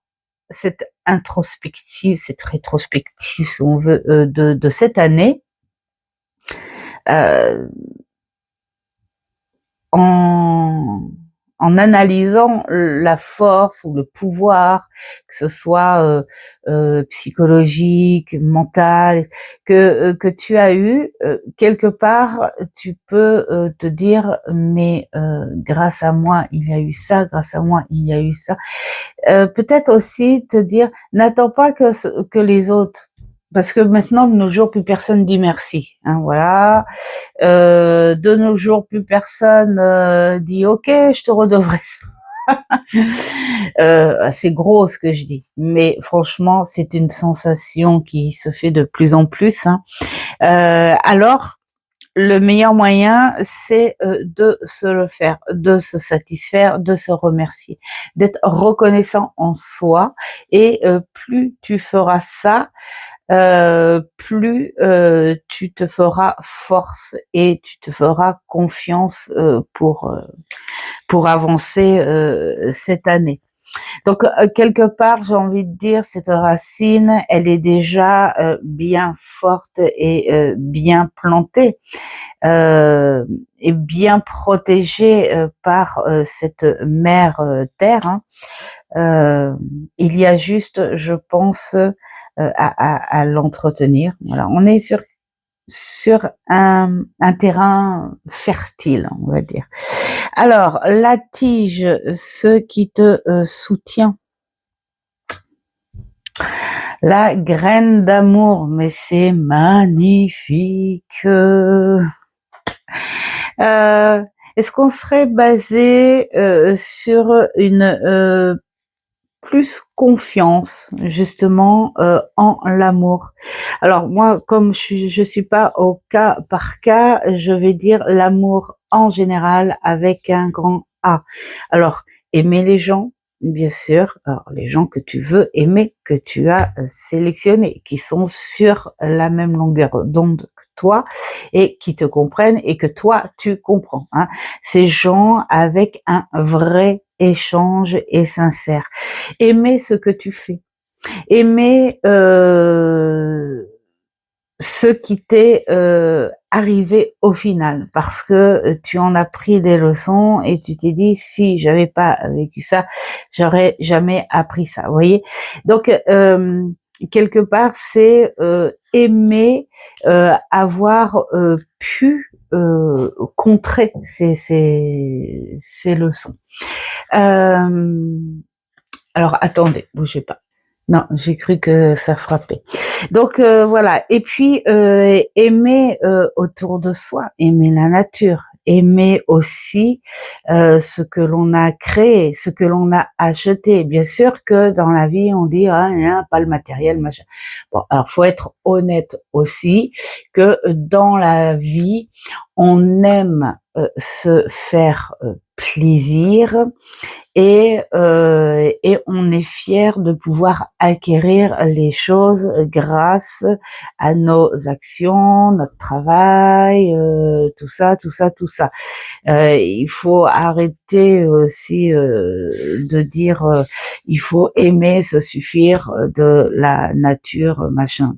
cette introspective, cette rétrospective, si on veut, de cette année, en analysant la force ou le pouvoir, que ce soit psychologique, mental, que tu as eu, quelque part, tu peux te dire, mais grâce à moi, il y a eu ça, grâce à moi, il y a eu ça. Peut-être aussi te dire, n'attends pas que les autres, parce que maintenant, de nos jours, plus personne dit merci. Hein, voilà. De nos jours, plus personne dit OK, je te redevrai ça. C'est gros ce que je dis, mais franchement, c'est une sensation qui se fait de plus en plus. Hein. Alors, le meilleur moyen, c'est de se le faire, de se satisfaire, de se remercier, d'être reconnaissant en soi. Et plus tu feras ça, plus tu te feras force et tu te feras confiance pour avancer cette année. Donc quelque part, j'ai envie de dire, cette racine, elle est déjà bien forte et bien plantée et bien protégée par cette mère terre. Hein. Il y a juste, je pense, à l'entretenir. Voilà, on est sur un terrain fertile, on va dire. Alors, la tige, ce qui te soutient. La graine d'amour, mais c'est magnifique. Est-ce qu'on serait basé sur une plus confiance justement en l'amour? Alors moi, comme je suis pas au cas par cas, je vais dire l'amour en général avec un grand A. Alors, aimer les gens, bien sûr, alors, les gens que tu veux aimer, que tu as sélectionnés, qui sont sur la même longueur d'onde que toi et qui te comprennent et que toi tu comprends. Hein. Ces gens avec un vrai échange et sincère. Aimer ce que tu fais. Aimer ce qui t'est arrivé au final, parce que tu en as pris des leçons et tu t'es dit, si j'avais pas vécu ça, j'aurais jamais appris ça. Vous voyez. Donc quelque part, c'est aimer avoir pu contrer ces leçons. Alors attendez, bougez pas. Non, j'ai cru que ça frappait. Donc voilà. Et puis aimer autour de soi, aimer la nature, aimer aussi ce que l'on a créé, ce que l'on a acheté. Bien sûr que dans la vie, on dit pas le matériel, machin. Bon, alors faut être honnête aussi que dans la vie, on aime se faire plaisir et on est fier de pouvoir acquérir les choses grâce à nos actions, notre travail, tout ça. Il faut arrêter aussi de dire il faut aimer se suffire de la nature, machin.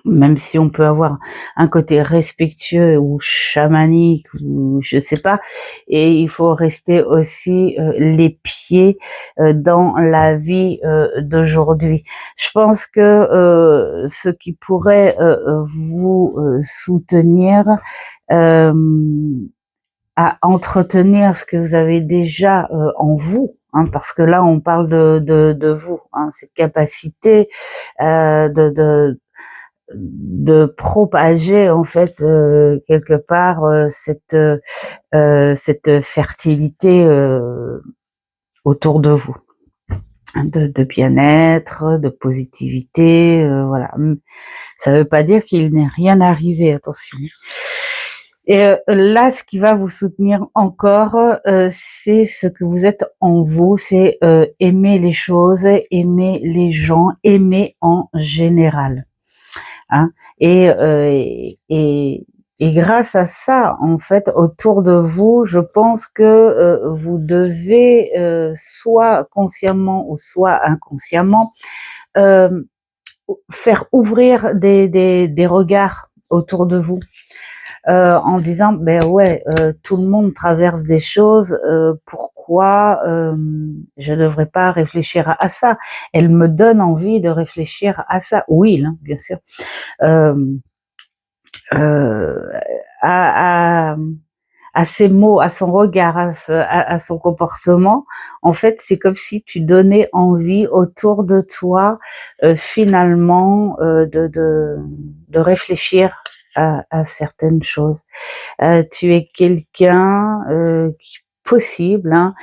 Même si on peut avoir un côté respectueux ou chamanique ou je sais pas, et il faut rester aussi les pieds dans la vie d'aujourd'hui. Je pense que ce qui pourrait vous soutenir à entretenir ce que vous avez déjà en vous, hein, parce que là on parle de vous, hein, cette capacité de de propager en fait quelque part cette fertilité autour de vous, de bien-être, de positivité, voilà. Ça ne veut pas dire qu'il n'est rien arrivé, attention. Et là, ce qui va vous soutenir encore, c'est ce que vous êtes en vous, c'est aimer les choses, aimer les gens, aimer en général. Hein. Et, et grâce à ça, en fait, autour de vous, je pense que vous devez, soit consciemment ou soit inconsciemment, euh, faire ouvrir des regards autour de vous. En disant ben ouais, tout le monde traverse des choses, pourquoi je devrais pas réfléchir à ça? Elle me donne envie de réfléchir à ça. Oui, hein, bien sûr. Euh, euh, à, à, à ses mots, à son regard, à son comportement, en fait, c'est comme si tu donnais envie autour de toi, finalement, de réfléchir à certaines choses. Tu es quelqu'un qui possible, hein,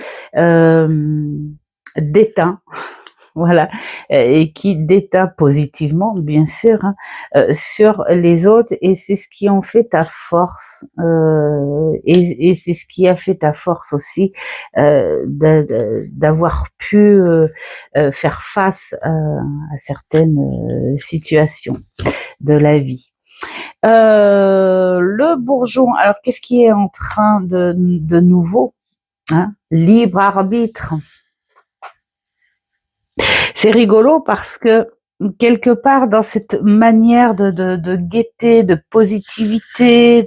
d'éteint, voilà, et qui déteint positivement, bien sûr, hein, sur les autres, et c'est ce qui en fait ta force, et c'est ce qui a fait ta force aussi, d'avoir pu faire face à certaines situations de la vie. Le bourgeon, alors qu'est-ce qui est en train de nouveau, hein? Libre arbitre. C'est rigolo parce que quelque part dans cette manière de gaieté, de positivité,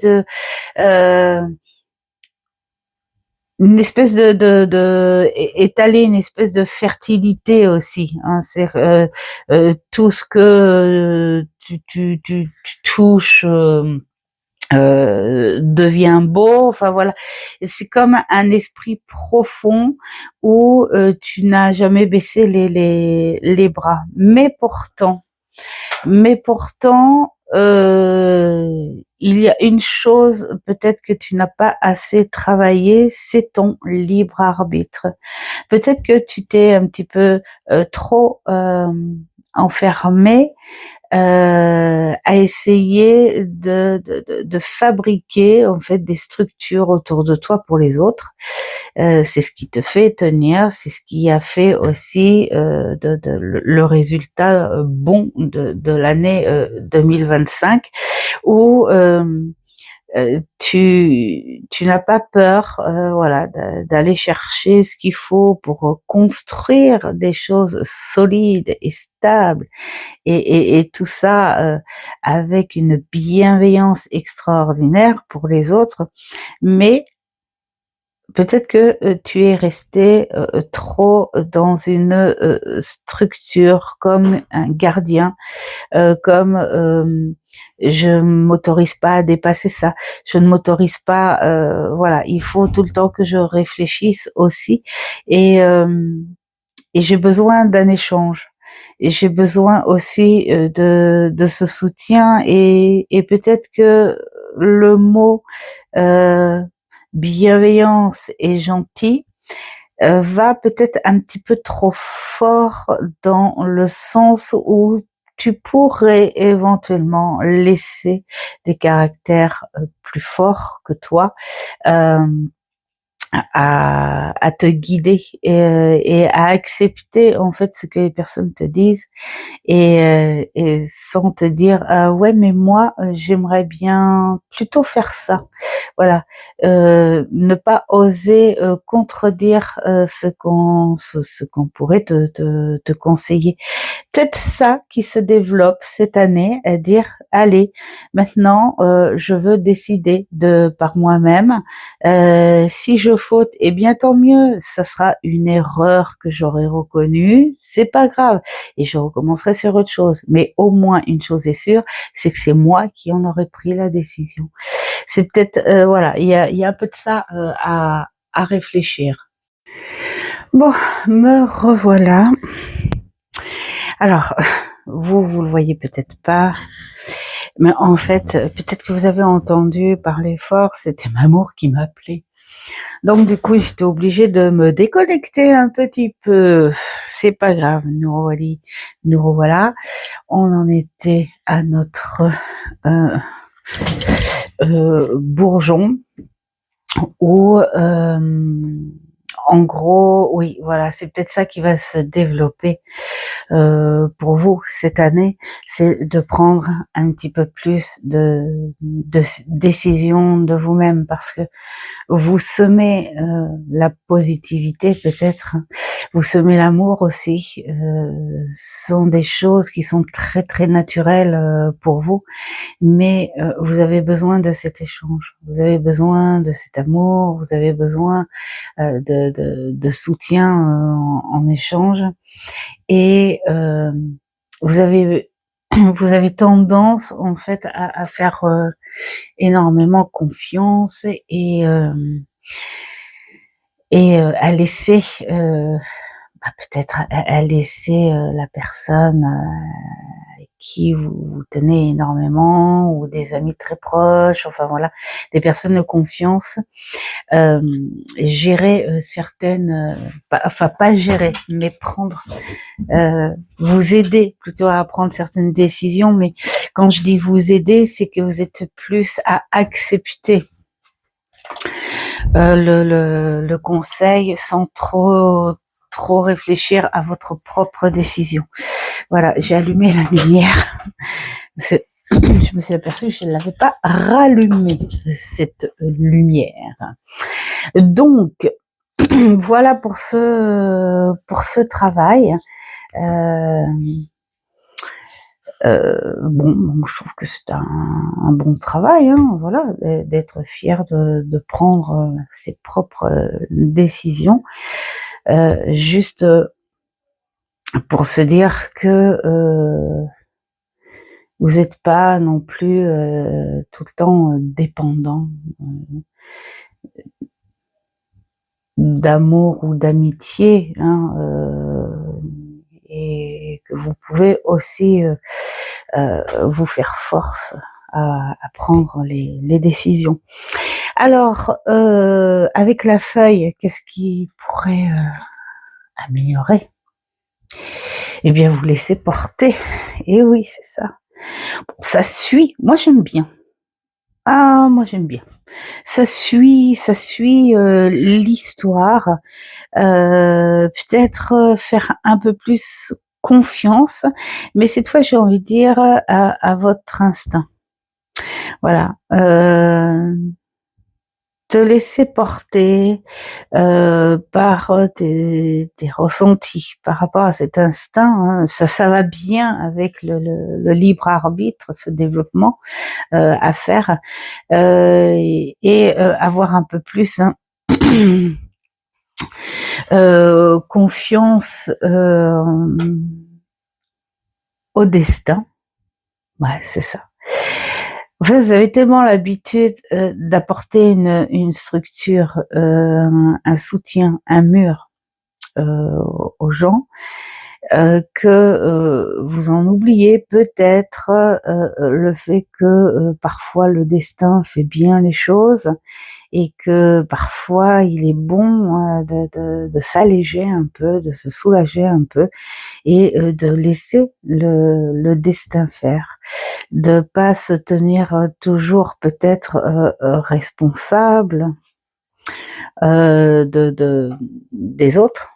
une espèce de étaler une espèce de fertilité aussi, hein, c'est tout ce que tu touches devient beau, enfin voilà. C'est comme un esprit profond où tu n'as jamais baissé les bras. Mais pourtant, il y a une chose peut-être que tu n'as pas assez travaillé, c'est ton libre arbitre. Peut-être que tu t'es un petit peu trop enfermé à essayer de fabriquer en fait des structures autour de toi pour les autres. C'est ce qui te fait tenir, c'est ce qui a fait aussi le résultat bon de l'année 2025 où tu n'as pas peur, voilà, d'aller chercher ce qu'il faut pour construire des choses solides et stables, et tout ça avec une bienveillance extraordinaire pour les autres. Mais peut-être que tu es resté trop dans une structure comme un gardien, comme je m'autorise pas à dépasser ça, je ne m'autorise pas, voilà, il faut tout le temps que je réfléchisse aussi, et, et j'ai besoin d'un échange. Et j'ai besoin aussi de ce soutien, et peut-être que le mot bienveillance et gentil va peut-être un petit peu trop fort dans le sens où tu pourrais éventuellement laisser des caractères plus forts que toi à te guider, et à accepter en fait ce que les personnes te disent, et sans te dire ah ouais mais moi j'aimerais bien plutôt faire ça, voilà, ne pas oser contredire ce qu'on pourrait te conseiller. Peut-être ça qui se développe cette année, à dire allez, maintenant je veux décider de par moi-même. Si je faute, eh bien tant mieux, ça sera une erreur que j'aurai reconnue, c'est pas grave, et je recommencerai sur autre chose. Mais au moins une chose est sûre, c'est que c'est moi qui en aurais pris la décision. C'est peut-être voilà, il y a un peu de ça à réfléchir. Bon, me revoilà. Alors, vous le voyez peut-être pas, mais en fait, peut-être que vous avez entendu parler fort, c'était Mamour qui m'appelait. Donc du coup, j'étais obligée de me déconnecter un petit peu. C'est pas grave, nous revoilà. On en était à notre euh, bourgeon où en gros, oui, voilà, c'est peut-être ça qui va se développer pour vous cette année, c'est de prendre un petit peu plus de décisions de vous-même, parce que vous semez la positivité peut-être, vous semez l'amour aussi, sont des choses qui sont très très naturelles pour vous, mais vous avez besoin de cet échange, vous avez besoin de cet amour, vous avez besoin de soutien en échange, et vous avez vous avez tendance en fait à faire énormément confiance et à laisser peut-être à laisser la personne avec qui vous tenez énormément, ou des amis très proches, enfin voilà, des personnes de confiance, gérer certaines, pas gérer, mais prendre, vous aider plutôt à prendre certaines décisions. Mais quand je dis vous aider, c'est que vous êtes plus à accepter le conseil sans trop réfléchir à votre propre décision. Voilà, j'ai allumé la lumière. Je me suis aperçue que je ne l'avais pas rallumée, cette lumière. Donc, voilà pour ce travail. Bon, je trouve que c'est un bon travail, hein, voilà, d'être fier de prendre ses propres décisions, juste pour se dire que vous n'êtes pas non plus tout le temps dépendant d'amour ou d'amitié, hein, et que vous pouvez aussi vous faire force à prendre les décisions. Alors, avec la feuille, qu'est-ce qui pourrait améliorer? Eh bien, vous laissez porter. Et oui, c'est ça. Bon, ça suit. Moi, j'aime bien. Ah, moi, j'aime bien. Ça suit l'histoire. Peut-être faire un peu plus confiance, mais cette fois, j'ai envie de dire à votre instinct. Voilà. Te laisser porter par tes ressentis par rapport à cet instinct, hein. Ça va bien avec le libre arbitre, ce développement à faire, et avoir un peu plus, hein, confiance au destin. Ouais, c'est ça. En fait, vous avez tellement l'habitude d'apporter une structure, un soutien, un mur aux gens, que vous en oubliez peut-être le fait que parfois le destin fait bien les choses, et que parfois il est bon de s'alléger un peu, de se soulager un peu, et de laisser le destin faire, de pas se tenir toujours peut-être responsable des autres,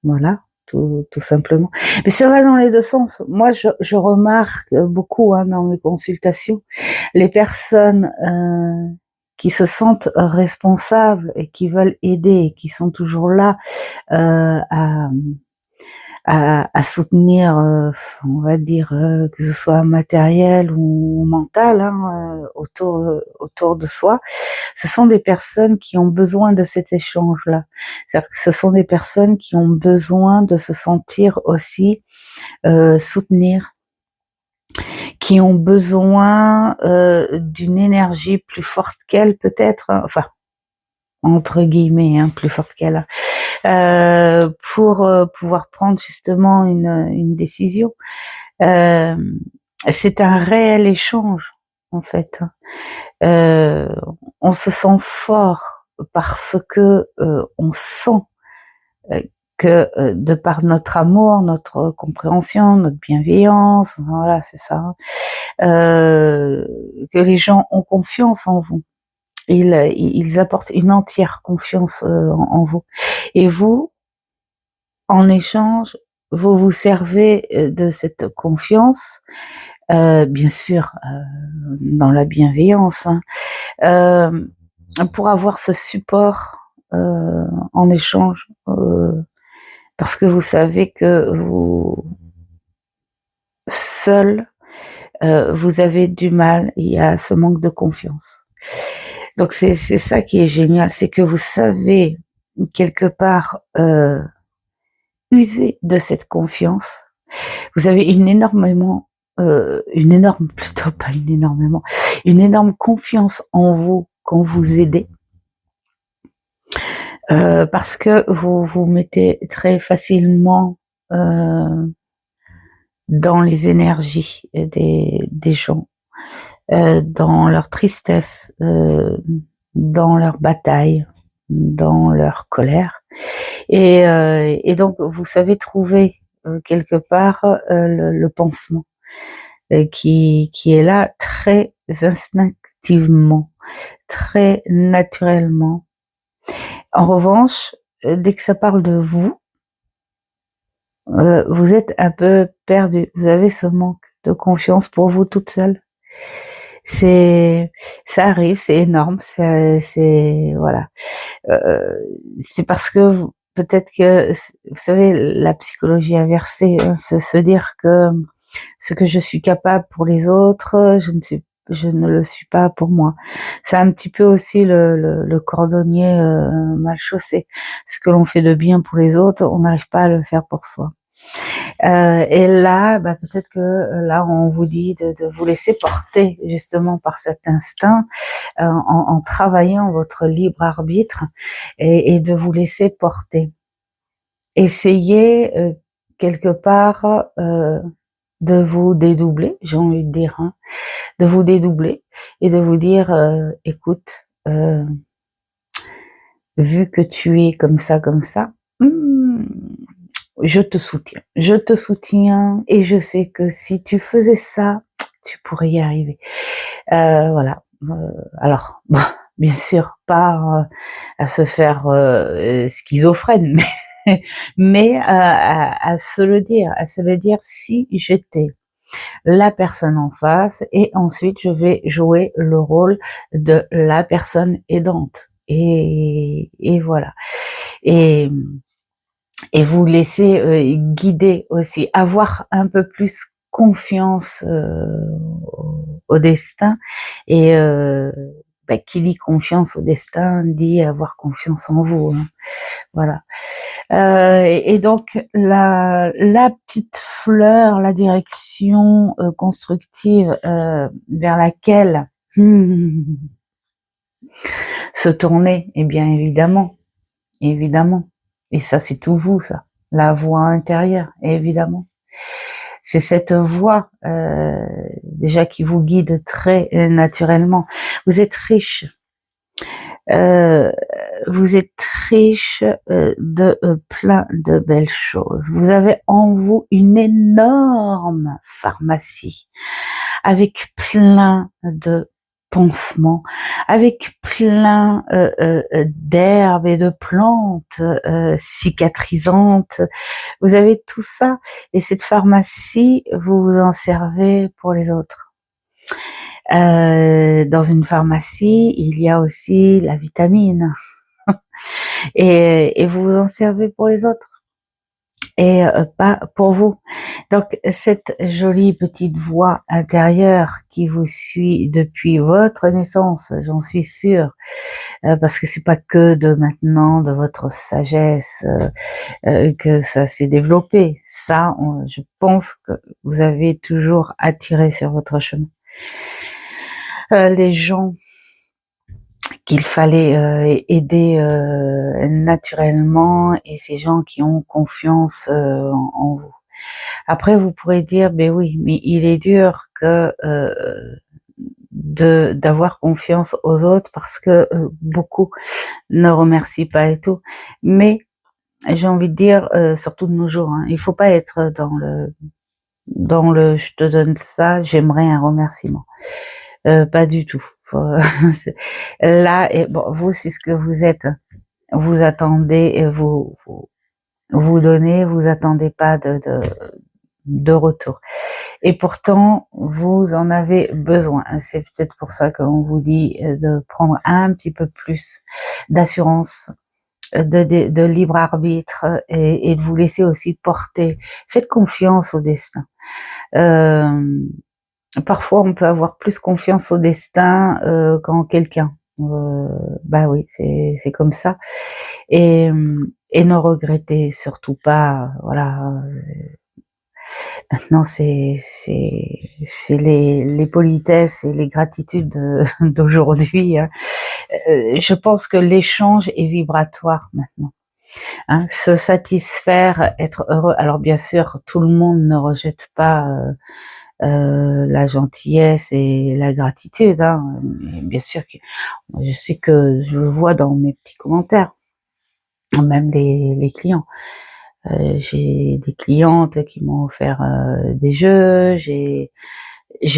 voilà, tout simplement. Mais ça va dans les deux sens. Moi, je remarque beaucoup, hein, dans mes consultations, les personnes qui se sentent responsables et qui veulent aider, et qui sont toujours là à soutenir, on va dire, que ce soit matériel ou mental, hein, autour de soi. Ce sont des personnes qui ont besoin de cet échange-là. C'est-à-dire que ce sont des personnes qui ont besoin de se sentir aussi soutenir, qui ont besoin d'une énergie plus forte qu'elles peut-être, hein, enfin entre guillemets, hein, plus forte qu'elles, pour pouvoir prendre justement une décision. Euh, c'est un réel échange, en fait. Euh, on se sent fort parce que on sent euh, que de par notre amour, notre compréhension, notre bienveillance, voilà, c'est ça, que les gens ont confiance en vous. Ils apportent une entière confiance en vous. Et vous, en échange, vous vous servez de cette confiance, bien sûr, dans la bienveillance, hein, pour avoir ce support en échange, parce que vous savez que vous, seul, vous avez du mal, il y a ce manque de confiance. Donc c'est ça qui est génial, c'est que vous savez quelque part user de cette confiance. Vous avez une énorme plutôt pas une énormément, une énorme confiance en vous quand vous aidez. Parce que vous vous mettez très facilement dans les énergies des gens, dans leur tristesse, dans leur bataille, dans leur colère. Et donc, vous savez trouver quelque part le pansement qui est là très instinctivement, très naturellement. En revanche, dès que ça parle de vous, vous êtes un peu perdu. Vous avez ce manque de confiance pour vous toute seule. Ça arrive, c'est énorme, c'est voilà. C'est parce que peut-être que, vous savez, la psychologie inversée, hein, se dire que ce que je suis capable pour les autres, je ne le suis pas pour moi. C'est un petit peu aussi le cordonnier mal chaussé. Ce que l'on fait de bien pour les autres, on n'arrive pas à le faire pour soi. Et là, bah, peut-être que là, on vous dit de vous laisser porter justement par cet instinct, en travaillant votre libre arbitre et de vous laisser porter. Essayez quelque part de vous dédoubler, j'ai envie de dire, hein, de vous dédoubler et de vous dire, écoute, vu que tu es comme ça, je te soutiens et je sais que si tu faisais ça, tu pourrais y arriver. Voilà. Alors, bon, bien sûr, pas à se faire schizophrène, mais à se le dire si j'étais la personne en face, et ensuite je vais jouer le rôle de la personne aidante. Et voilà. Et, et vous laisser guider aussi, avoir un peu plus confiance au destin. Et bah, qui dit confiance au destin dit avoir confiance en vous, hein. Voilà. Et donc la petite fleur, la direction constructive vers laquelle se tourner, eh bien évidemment. Et ça, c'est tout vous, ça. La voix intérieure, évidemment. C'est cette voix déjà qui vous guide très naturellement. Vous êtes riche. Vous êtes riche de plein de belles choses. Vous avez en vous une énorme pharmacie avec plein de pansements, avec plein d'herbes et de plantes cicatrisantes. Vous avez tout ça, et cette pharmacie, vous vous en servez pour les autres. Dans une pharmacie, il y a aussi la vitamine et vous vous en servez pour les autres et pas pour vous. Donc cette jolie petite voix intérieure qui vous suit depuis votre naissance, j'en suis sûre, parce que c'est pas que de maintenant, de votre sagesse que ça s'est développé. Ça, je pense que vous avez toujours attiré sur votre chemin les gens qu'il fallait aider naturellement, et ces gens qui ont confiance en vous. Après, vous pourrez dire, ben oui, mais il est dur que d'avoir confiance aux autres parce que beaucoup ne remercient pas et tout. Mais j'ai envie de dire, surtout de nos jours, hein, il faut pas être dans le je te donne ça, j'aimerais un remerciement. Pas du tout. Là, et bon, vous, c'est ce que vous êtes. Vous attendez, et vous donnez, vous attendez pas de retour. Et pourtant, vous en avez besoin. C'est peut-être pour ça qu'on vous dit de prendre un petit peu plus d'assurance, de libre arbitre et de vous laisser aussi porter. Faites confiance au destin. Euh, Parfois, on peut avoir plus confiance au destin qu'en quelqu'un. Bah oui, c'est comme ça. Et ne regrettez surtout pas. Voilà. Maintenant, c'est les politesses et les gratitudes d'aujourd'hui. Hein. Je pense que l'échange est vibratoire maintenant. Hein. Se satisfaire, être heureux. Alors bien sûr, tout le monde ne rejette pas la gentillesse et la gratitude. Hein. Bien sûr que je sais que je le vois dans mes petits commentaires, même les clients. J'ai des clientes qui m'ont offert des jeux, j'ai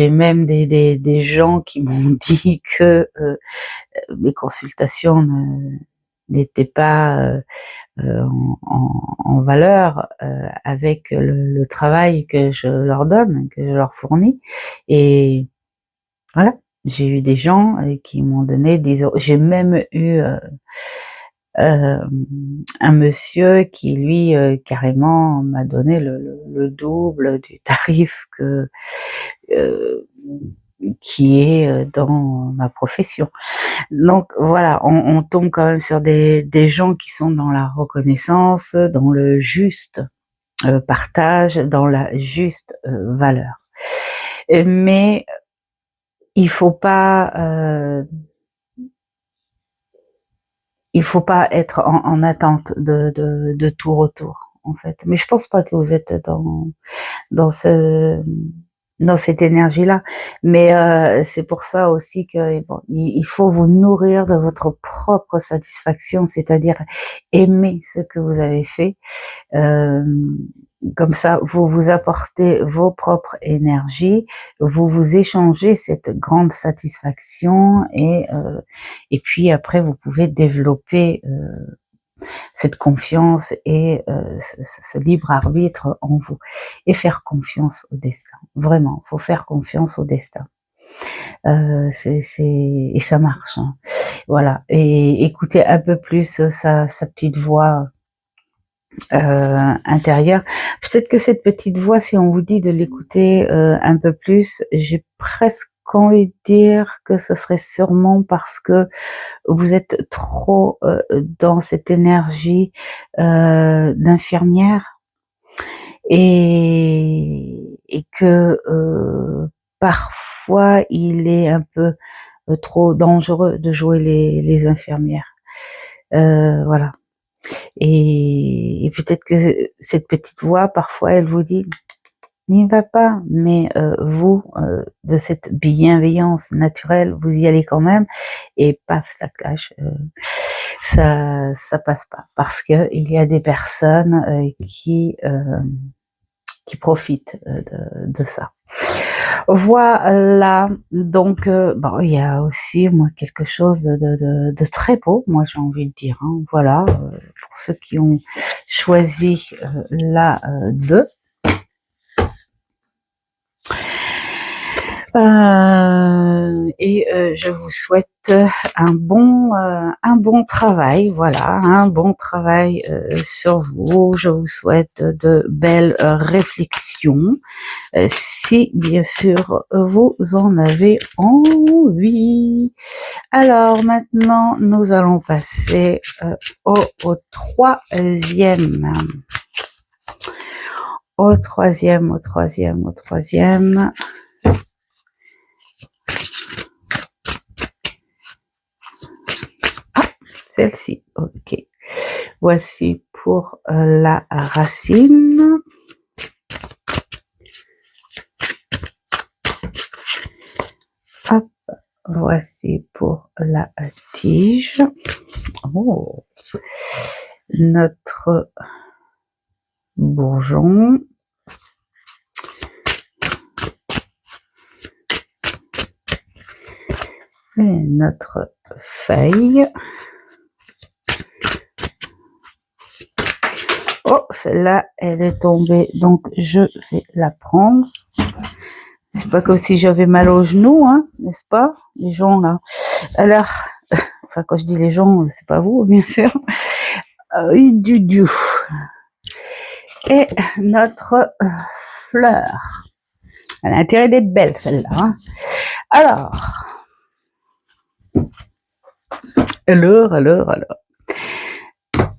même des gens qui m'ont dit que mes consultations n'étaient pas en valeur avec le travail que je leur donne, que je leur fournis. Et voilà, j'ai eu des gens qui m'ont donné 10 €. J'ai même eu un monsieur qui lui carrément m'a donné le double du tarif que qui est dans ma profession. Donc voilà, on tombe quand même sur des gens qui sont dans la reconnaissance, dans le juste partage, dans la juste valeur. Mais il faut pas être en attente de tout retour en fait. Mais je pense pas que vous êtes dans ce dans cette énergie-là. Mais c'est pour ça aussi que bon, il faut vous nourrir de votre propre satisfaction, c'est-à-dire aimer ce que vous avez fait. Euh, Comme ça, vous vous apportez vos propres énergies, vous vous échangez cette grande satisfaction et puis après vous pouvez développer cette confiance et ce libre arbitre en vous et faire confiance au destin. Vraiment, faut faire confiance au destin. Et ça marche. Hein. Voilà. Et écoutez un peu plus sa petite voix intérieure. Peut-être que cette petite voix, si on vous dit de l'écouter un peu plus, j'ai presque envie de dire que ce serait sûrement parce que vous êtes trop dans cette énergie d'infirmière et que parfois il est un peu trop dangereux de jouer les infirmières. Voilà. Et peut-être que cette petite voix, parfois, elle vous dit n'y va pas, mais vous, de cette bienveillance naturelle, vous y allez quand même, et paf, ça clash, ça passe pas, parce que il y a des personnes qui profitent de ça. Voilà, donc bon, il y a aussi moi quelque chose de très beau, moi j'ai envie de dire. Hein, voilà, pour ceux qui ont choisi la 2. Je vous souhaite un bon travail, voilà, un bon travail sur vous. Je vous souhaite de belles réflexions, si bien sûr vous en avez envie. Alors maintenant, nous allons passer au troisième. Au troisième. Celle-ci, ok. Voici pour la racine. voici pour la tige. Oh, notre bourgeon. Et notre feuille. Oh, celle-là, elle est tombée, donc je vais la prendre. C'est pas comme si j'avais mal aux genoux, hein, n'est-ce pas, les gens là. Alors, enfin quand je dis les gens, c'est pas vous, bien sûr. Du. Et notre fleur. Elle a intérêt d'être belle, celle-là. Hein. Alors.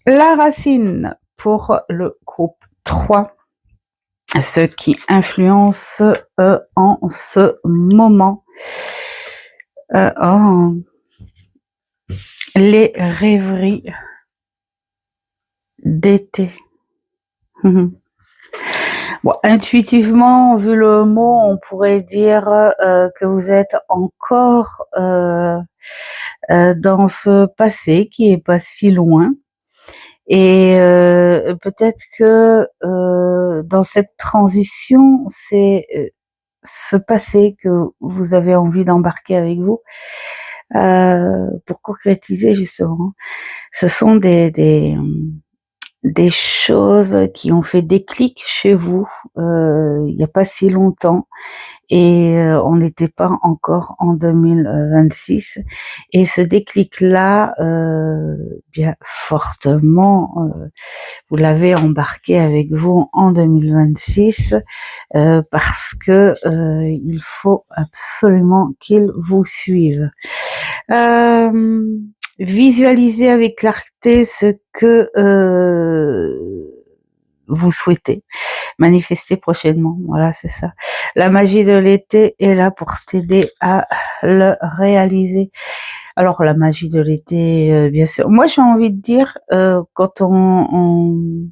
La racine pour le groupe 3, ce qui influence en ce moment. Les rêveries d'été. Bon, intuitivement, vu le mot, on pourrait dire que vous êtes encore dans ce passé qui est pas si loin. Et peut-être que dans cette transition, c'est ce passé que vous avez envie d'embarquer avec vous pour concrétiser justement. Ce sont des choses qui ont fait déclic chez vous il n'y a pas si longtemps et on n'était pas encore en 2026 et ce déclic-là, bien fortement, vous l'avez embarqué avec vous en 2026 parce que il faut absolument qu'il vous suive. Visualisez avec clarté ce que vous souhaitez manifester prochainement. Voilà, c'est ça. La magie de l'été est là pour t'aider à le réaliser. Alors, la magie de l'été, bien sûr. Moi, j'ai envie de dire, quand on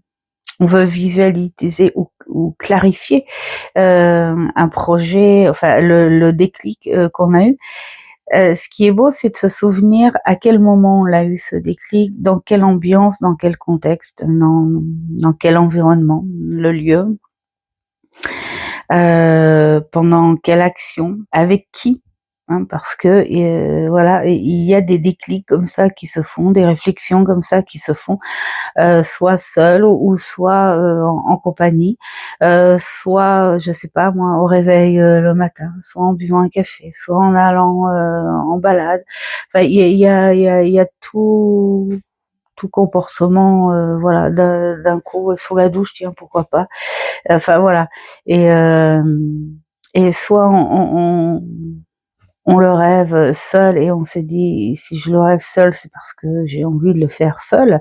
veut visualiser ou clarifier un projet, enfin le déclic qu'on a eu, ce qui est beau, c'est de se souvenir à quel moment on l'a eu ce déclic, dans quelle ambiance, dans quel contexte, dans quel environnement, le lieu, pendant quelle action, avec qui, hein, parce que voilà, il y a des déclics comme ça qui se font, des réflexions comme ça qui se font, soit seul ou soit en compagnie, soit, je sais pas moi, au réveil le matin, soit en buvant un café, soit en allant en balade. Enfin, il y a tout comportement, voilà, d'un coup sous la douche, tiens, pourquoi pas. Enfin voilà. Et soit on le rêve seul et on se dit si je le rêve seul, c'est parce que j'ai envie de le faire seul,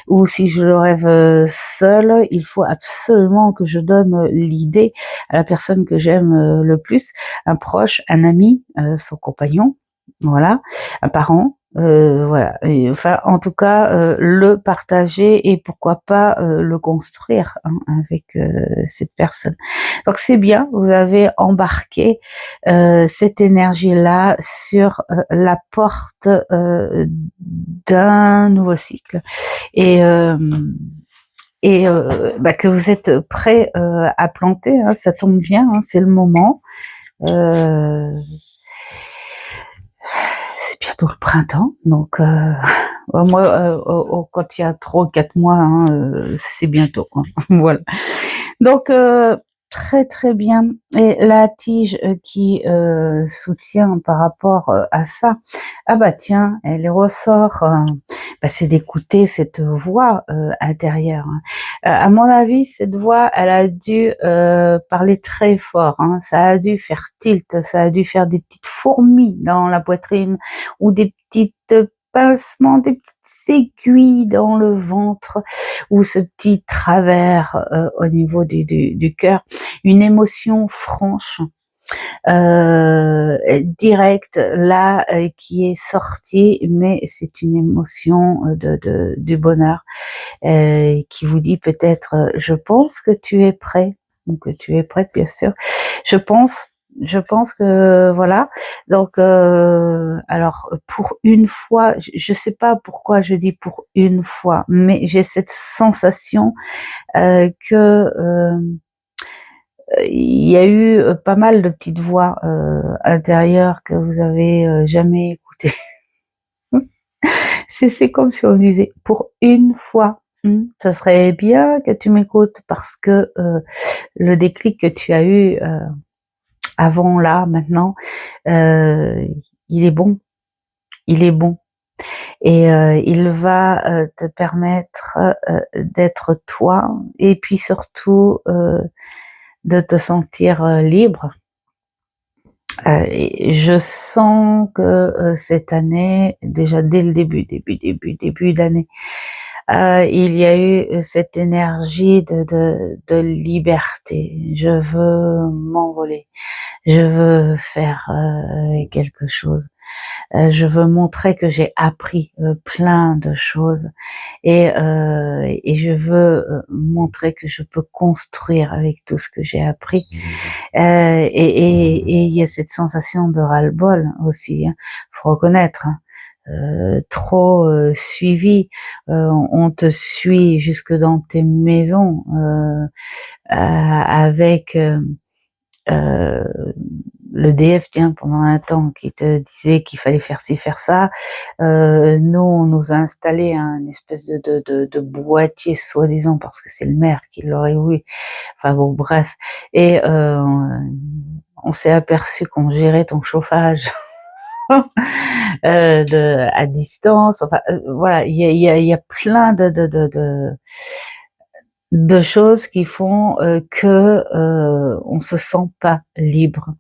ou si je le rêve seul, il faut absolument que je donne l'idée à la personne que j'aime le plus, un proche, un ami, son compagnon, voilà, un parent. Voilà. Et, enfin, en tout cas, le partager et pourquoi pas le construire hein, avec cette personne. Donc c'est bien, vous avez embarqué cette énergie-là sur la porte d'un nouveau cycle et que vous êtes prêt à planter, hein, ça tombe bien, hein, c'est le moment. C'est bientôt le printemps, donc moi, quand il y a 3 ou 4 mois, hein, c'est bientôt. Hein, voilà. Donc très très bien. Et la tige qui soutient par rapport à ça, ah bah tiens, elle ressort. C'est d'écouter cette voix intérieure. Hein. À mon avis, cette voix, elle a dû parler très fort. Hein. Ça a dû faire tilt, ça a dû faire des petites fourmis dans la poitrine ou des petites pincements, des petites aiguilles dans le ventre ou ce petit travers au niveau du cœur, une émotion franche, directe là qui est sortie, mais c'est une émotion du bonheur qui vous dit peut-être je pense que tu es prêt, donc que tu es prête bien sûr, je pense je pense que voilà. Donc, alors pour une fois, je sais pas pourquoi je dis pour une fois, mais j'ai cette sensation que il y a eu pas mal de petites voix intérieures que vous avez jamais écoutées. C'est comme si on me disait pour une fois. Ça serait bien que tu m'écoutes parce que le déclic que tu as eu avant là, maintenant, euh, il est bon, il est bon. Et il va te permettre d'être toi et puis surtout de te sentir libre. Et je sens que cette année, déjà dès le début d'année, il y a eu cette énergie de liberté. Je veux m'envoler, je veux faire quelque chose. Je veux montrer que j'ai appris plein de choses et je veux montrer que je peux construire avec tout ce que j'ai appris. Et il y a cette sensation de ras-le-bol aussi, hein, faut reconnaître. Hein. Trop suivi, on te suit jusque dans tes maisons avec le DF, tiens, pendant un temps, qui te disait qu'il fallait faire ci, faire ça. Nous, on nous a installé un espèce de boîtier, soi-disant, parce que c'est le maire qui l'aurait eu. Enfin bon, bref. Et on s'est aperçu qu'on gérait ton chauffage à distance. Enfin, voilà, il y a plein de choses qui font que on se sent pas libre.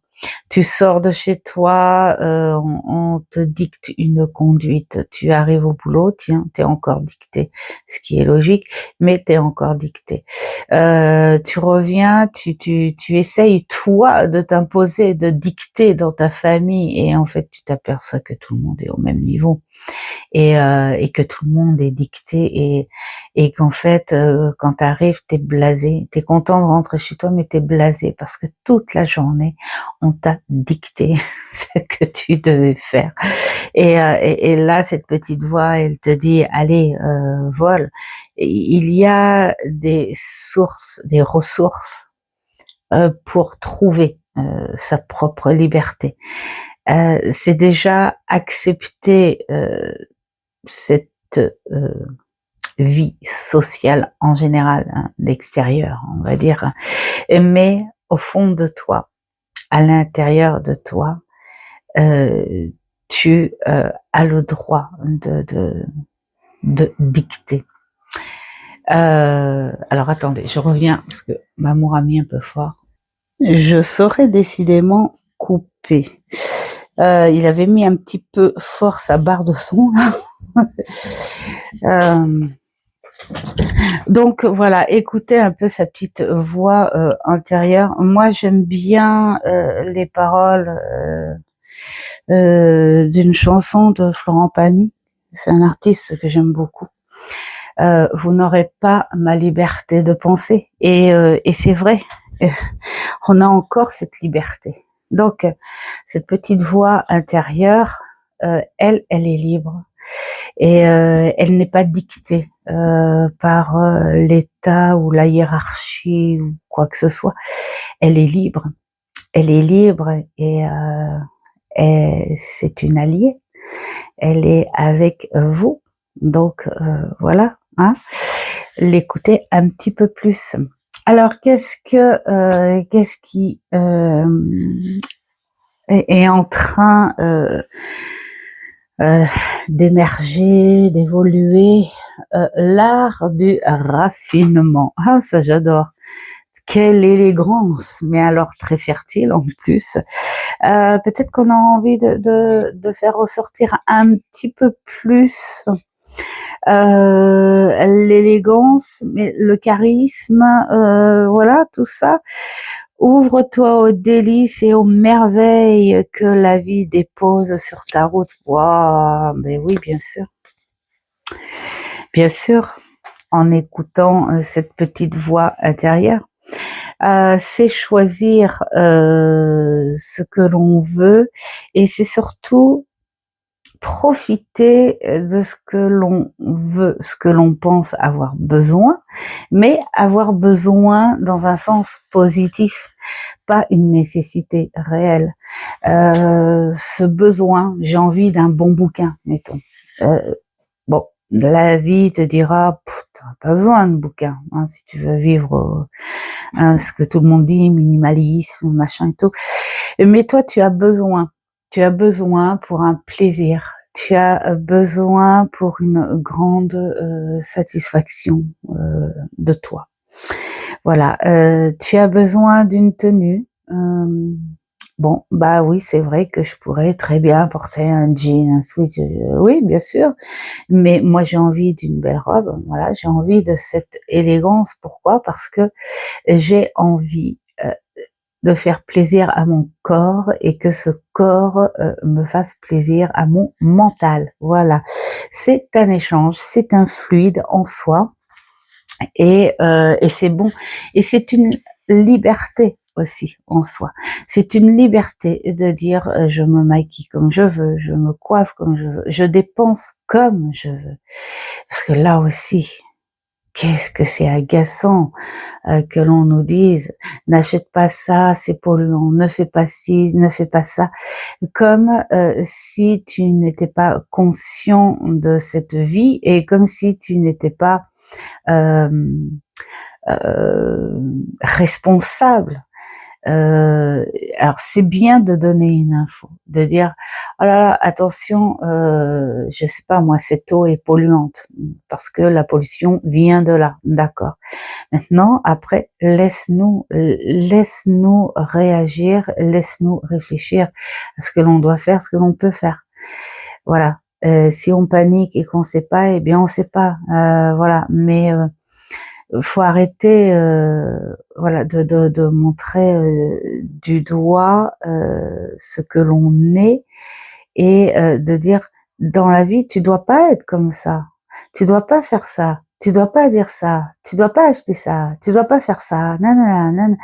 Tu sors de chez toi, on te dicte une conduite, tu arrives au boulot, tiens, t'es encore dicté, ce qui est logique, mais t'es encore dicté. Tu reviens, tu essayes toi de t'imposer, de dicter dans ta famille, et en fait tu t'aperçois que tout le monde est au même niveau. Et que tout le monde est dicté et qu'en fait quand t'arrives t'es blasé, t'es content de rentrer chez toi mais t'es blasé parce que toute la journée on t'a dicté ce que tu devais faire et là cette petite voix elle te dit allez vole. Il y a des sources, des ressources pour trouver sa propre liberté. C'est déjà accepter cette vie sociale en général, hein, d'extérieur, on va dire, mais au fond de toi, à l'intérieur de toi, tu as le droit de dicter. Alors attendez, je reviens parce que Mamour a mis un peu fort. Je saurais décidément couper. Il avait mis un petit peu fort sa barre de son. Donc voilà, écoutez un peu sa petite voix intérieure. Moi, j'aime bien les paroles d'une chanson de Florent Pagny. C'est un artiste que j'aime beaucoup. Vous n'aurez pas ma liberté de penser. Et c'est vrai, on a encore cette liberté. Donc, cette petite voix intérieure, elle est libre. Et elle n'est pas dictée par l'État ou la hiérarchie ou quoi que ce soit. Elle est libre. Elle est libre et c'est une alliée. Elle est avec vous. Donc voilà, hein, l'écouter un petit peu plus. Alors qu'est-ce qui est en train d'émerger, d'évoluer, l'art du raffinement. Ah, ça j'adore. Quelle élégance, mais alors très fertile en plus. Peut-être qu'on a envie de faire ressortir un petit peu plus l'élégance, mais le charisme, voilà, tout ça. Ouvre-toi aux délices et aux merveilles que la vie dépose sur ta route. Waouh, mais oui, bien sûr. Bien sûr, en écoutant cette petite voix intérieure. C'est choisir ce que l'on veut et c'est surtout profiter de ce que l'on veut, ce que l'on pense avoir besoin, mais avoir besoin dans un sens positif, pas une nécessité réelle. Ce besoin, j'ai envie d'un bon bouquin, mettons. Bon, la vie te dira, t'as pas besoin de bouquin, hein, si tu veux vivre ce que tout le monde dit, minimalisme, machin et tout. Mais toi, tu as besoin. Tu as besoin pour un plaisir. Tu as besoin pour une grande satisfaction de toi. Voilà. Tu as besoin d'une tenue. Bon, bah oui, c'est vrai que je pourrais très bien porter un jean, un sweat. Oui, bien sûr. Mais moi, j'ai envie d'une belle robe. Voilà, j'ai envie de cette élégance. Pourquoi? Parce que j'ai envie de faire plaisir à mon corps et que ce corps me fasse plaisir à mon mental. Voilà, c'est un échange, c'est un fluide en soi et c'est bon. Et c'est une liberté aussi en soi. C'est une liberté de dire je me maquille comme je veux, je me coiffe comme je veux, je dépense comme je veux. Parce que là aussi, qu'est-ce que c'est agaçant que l'on nous dise n'achète pas ça, c'est polluant, ne fais pas ci, ne fais pas ça, comme si tu n'étais pas conscient de cette vie et comme si tu n'étais pas euh, responsable. Alors c'est bien de donner une info, de dire oh là là attention, je sais pas moi, cette eau est polluante parce que la pollution vient de là, d'accord. Maintenant après laisse-nous réagir, laisse-nous réfléchir à ce que l'on doit faire, ce que l'on peut faire. Voilà. Si on panique et qu'on sait pas, eh bien on sait pas. Voilà. Mais faut arrêter voilà de montrer du doigt ce que l'on est et de dire dans la vie tu dois pas être comme ça, tu dois pas faire ça, tu dois pas dire ça, tu dois pas acheter ça, tu dois pas faire ça, nanana, nanana.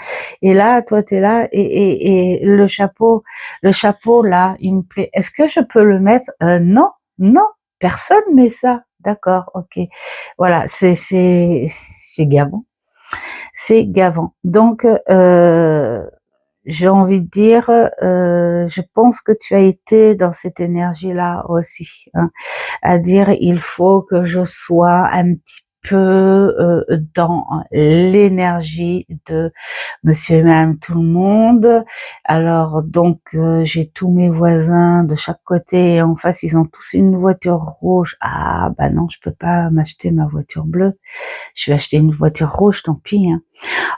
Et là toi t'es là et le chapeau là il me plaît, est-ce que je peux le mettre? Non, non, personne met ça. D'accord, ok. Voilà, c'est gavant. C'est gavant. Donc, j'ai envie de dire, je pense que tu as été dans cette énergie-là aussi, hein, à dire il faut que je sois un petit peu dans l'énergie de monsieur et madame tout le monde. Alors donc j'ai tous mes voisins de chaque côté et en face ils ont tous une voiture rouge. Ah bah non, je peux pas m'acheter ma voiture bleue. Je vais acheter une voiture rouge, tant pis. Hein.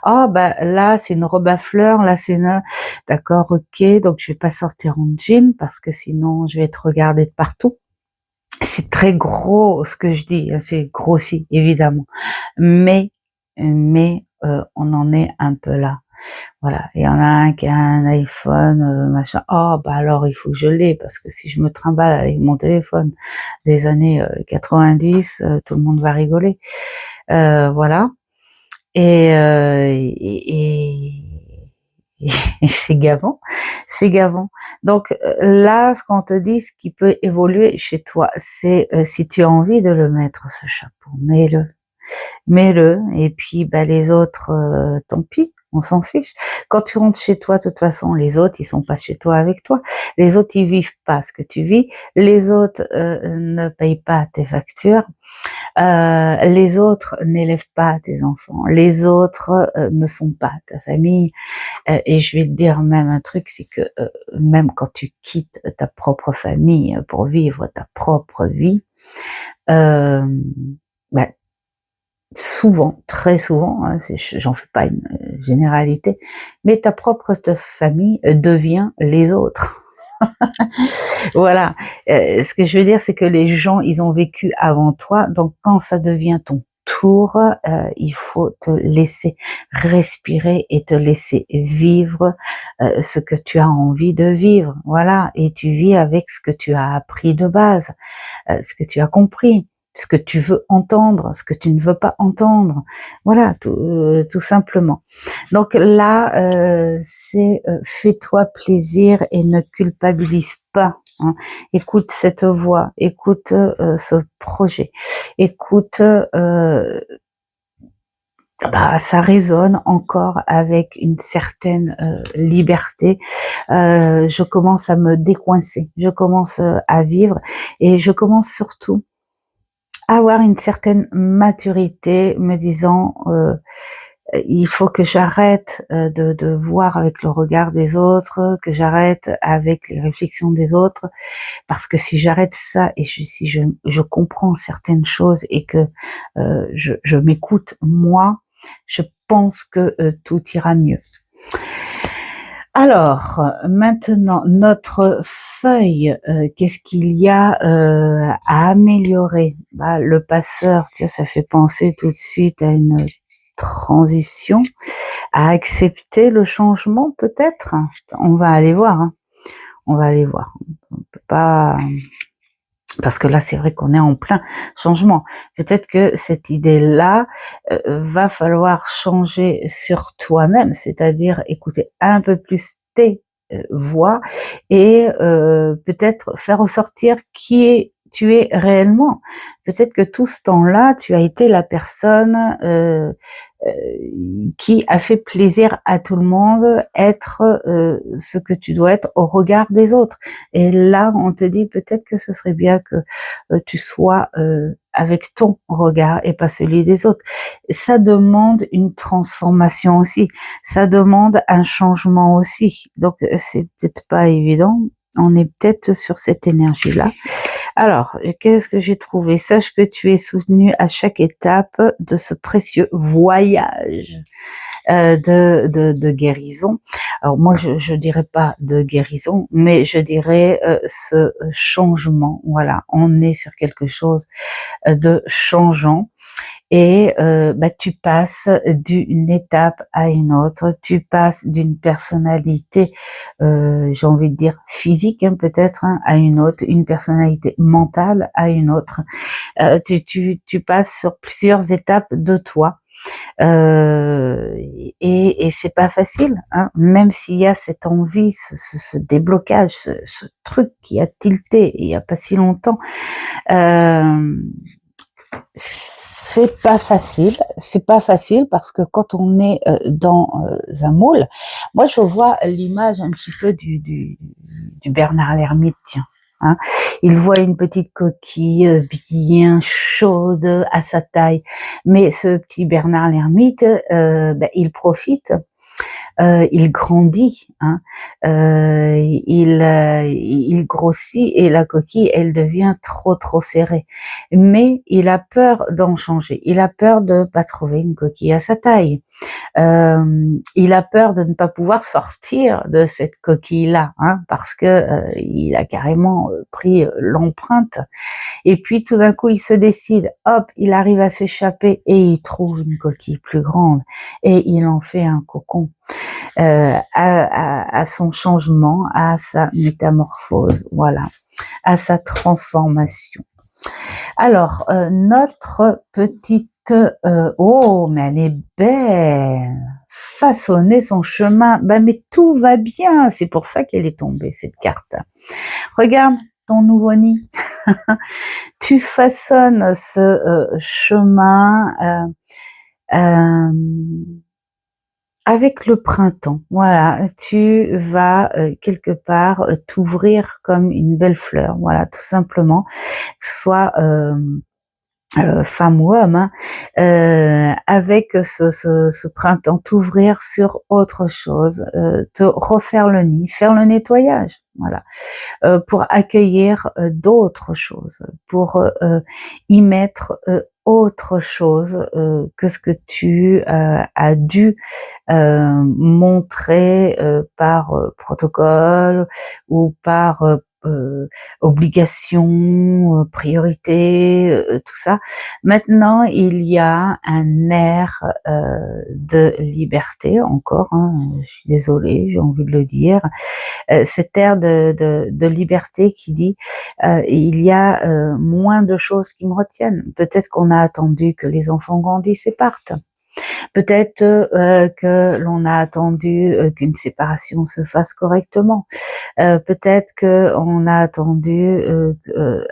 Ah bah là c'est une robe à fleurs, là c'est une... D'accord, ok, donc je vais pas sortir en jean parce que sinon je vais être regardée de partout. C'est très gros ce que je dis, c'est grossi évidemment, mais on en est un peu là. Voilà, il y en a un qui a un iPhone, machin. Oh bah alors il faut que je l'ai parce que si je me trimballe avec mon téléphone des années 90, tout le monde va rigoler. Voilà. Et, et c'est gavant, c'est gavant. Donc là, ce qu'on te dit, ce qui peut évoluer chez toi, c'est si tu as envie de le mettre, ce chapeau, mets-le, et puis bah, les autres, tant pis, on s'en fiche. Quand tu rentres chez toi, de toute façon, les autres, ils sont pas chez toi avec toi. Les autres, ils vivent pas ce que tu vis. Les autres ne payent pas tes factures. Les autres n'élèvent pas tes enfants. Les autres ne sont pas ta famille. Et je vais te dire même un truc, c'est que même quand tu quittes ta propre famille pour vivre ta propre vie, bah, souvent, très souvent, hein, j'en fais pas une généralité, mais ta propre famille devient les autres. Voilà. Ce que je veux dire, c'est que les gens, ils ont vécu avant toi, donc quand ça devient ton tour, il faut te laisser respirer et te laisser vivre ce que tu as envie de vivre. Voilà. Et tu vis avec ce que tu as appris de base, ce que tu as compris. ce que tu veux entendre, ce que tu ne veux pas entendre. Voilà, tout simplement. Donc là, c'est fais-toi plaisir et ne culpabilise pas. Hein. Écoute cette voix, écoute ce projet, écoute ça résonne encore avec une certaine liberté. Je commence à me décoincer, je commence à vivre et je commence surtout à avoir une certaine maturité, me disant il faut que j'arrête de voir avec le regard des autres, que j'arrête avec les réflexions des autres, parce que si j'arrête ça et si je comprends certaines choses et que je m'écoute moi, je pense que tout ira mieux. Alors, maintenant, notre feuille, qu'est-ce qu'il y a à améliorer? Le passeur, tiens, ça fait penser tout de suite à une transition, à accepter le changement peut-être. On va aller voir, hein. On va aller voir. On peut pas... Parce que là, c'est vrai qu'on est en plein changement. Peut-être que cette idée-là, va falloir changer sur toi-même, c'est-à-dire écouter un peu plus tes voix et peut-être faire ressortir tu es réellement. Peut-être que tout ce temps-là, tu as été la personne qui a fait plaisir à tout le monde, être ce que tu dois être au regard des autres. Et là, on te dit peut-être que ce serait bien que tu sois avec ton regard et pas celui des autres. Ça demande une transformation aussi, ça demande un changement aussi. Donc c'est peut-être pas évident, on est peut-être sur cette énergie-là. Alors, qu'est-ce que j'ai trouvé? Sache que tu es soutenu à chaque étape de ce précieux voyage de guérison. Alors moi, je dirais pas de guérison, mais je dirais ce changement. Voilà, on est sur quelque chose de changeant. Et tu passes d'une étape à une autre, tu passes d'une personnalité, j'ai envie de dire physique peut-être, à une autre, une personnalité mentale à une autre. Tu passes sur plusieurs étapes de toi. Et c'est pas facile, hein, même s'il y a cette envie, ce déblocage, ce truc qui a tilté il y a pas si longtemps. C'est pas facile parce que quand on est dans un moule, moi je vois l'image un petit peu du Bernard l'ermite, tiens. Hein. Il voit une petite coquille bien chaude à sa taille, mais ce petit Bernard l'ermite, il profite. Il grandit, hein, il grossit et la coquille, elle devient trop serrée. Mais il a peur d'en changer. Il a peur de pas trouver une coquille à sa taille. Il a peur de ne pas pouvoir sortir de cette coquille-là, hein, parce que il a carrément pris l'empreinte. Et puis tout d'un coup, il se décide, hop, il arrive à s'échapper et il trouve une coquille plus grande et il en fait un cocon. À son changement, à sa métamorphose, voilà, à sa transformation. Alors, notre petite, oh, mais elle est belle, façonner son chemin, mais tout va bien, c'est pour ça qu'elle est tombée, cette carte. Regarde ton nouveau nid, tu façonnes ce chemin avec le printemps, voilà, tu vas quelque part t'ouvrir comme une belle fleur, voilà, tout simplement, que ce soit femme ou homme, hein, avec ce printemps, t'ouvrir sur autre chose, te refaire le nid, faire le nettoyage, voilà, pour accueillir d'autres choses, pour y mettre autre chose que ce que tu as dû montrer par protocole ou par obligations, priorités, tout ça. Maintenant, il y a un air de liberté encore, hein, je suis désolée, j'ai envie de le dire, cet air de liberté qui dit il y a moins de choses qui me retiennent. Peut-être qu'on a attendu que les enfants grandissent et partent. Peut-être que l'on a attendu qu'une séparation se fasse correctement. Peut-être que on a attendu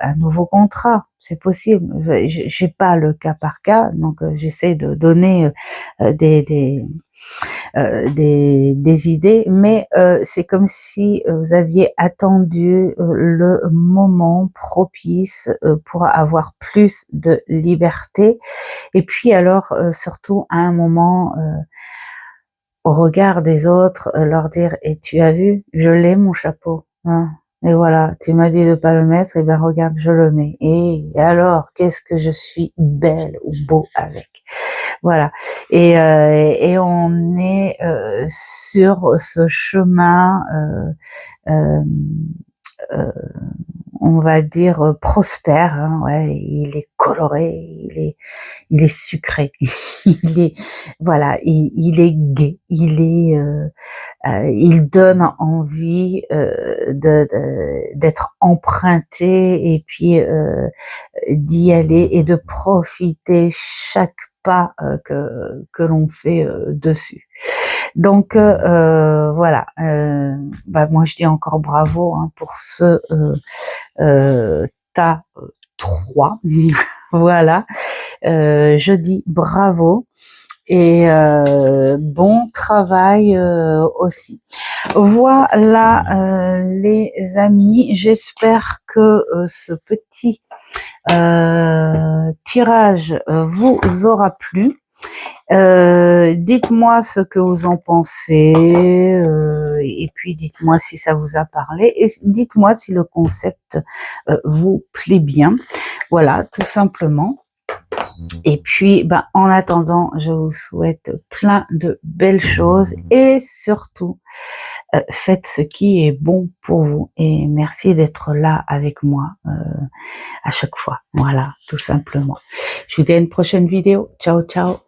un nouveau contrat. C'est possible. J'ai pas le cas par cas, donc j'essaie de donner des idées, mais c'est comme si vous aviez attendu le moment propice pour avoir plus de liberté. Et puis alors, surtout à un moment, au regard des autres, leur dire: «Et tu as vu, je l'ai mon chapeau, hein, et voilà, tu m'as dit de pas le mettre, et ben regarde, je le mets. Et alors, qu'est-ce que je suis belle ou beau avec.» Voilà. Et on est sur ce chemin, euh, on va dire prospère, hein, ouais, il est coloré, il est sucré, il est, voilà, il est gai, il donne envie d'être emprunté et puis d'y aller et de profiter chaque pas que l'on fait dessus. Donc voilà, moi je dis encore bravo, hein, pour ce tas 3. Voilà, je dis bravo et bon travail aussi. Voilà les amis, j'espère que ce petit tirage vous aura plu. Dites-moi ce que vous en pensez et puis dites-moi si ça vous a parlé et dites-moi si le concept vous plaît bien. Voilà, tout simplement. Et puis, en attendant, je vous souhaite plein de belles choses et surtout, faites ce qui est bon pour vous. Et merci d'être là avec moi à chaque fois. Voilà, tout simplement. Je vous dis à une prochaine vidéo. Ciao, ciao.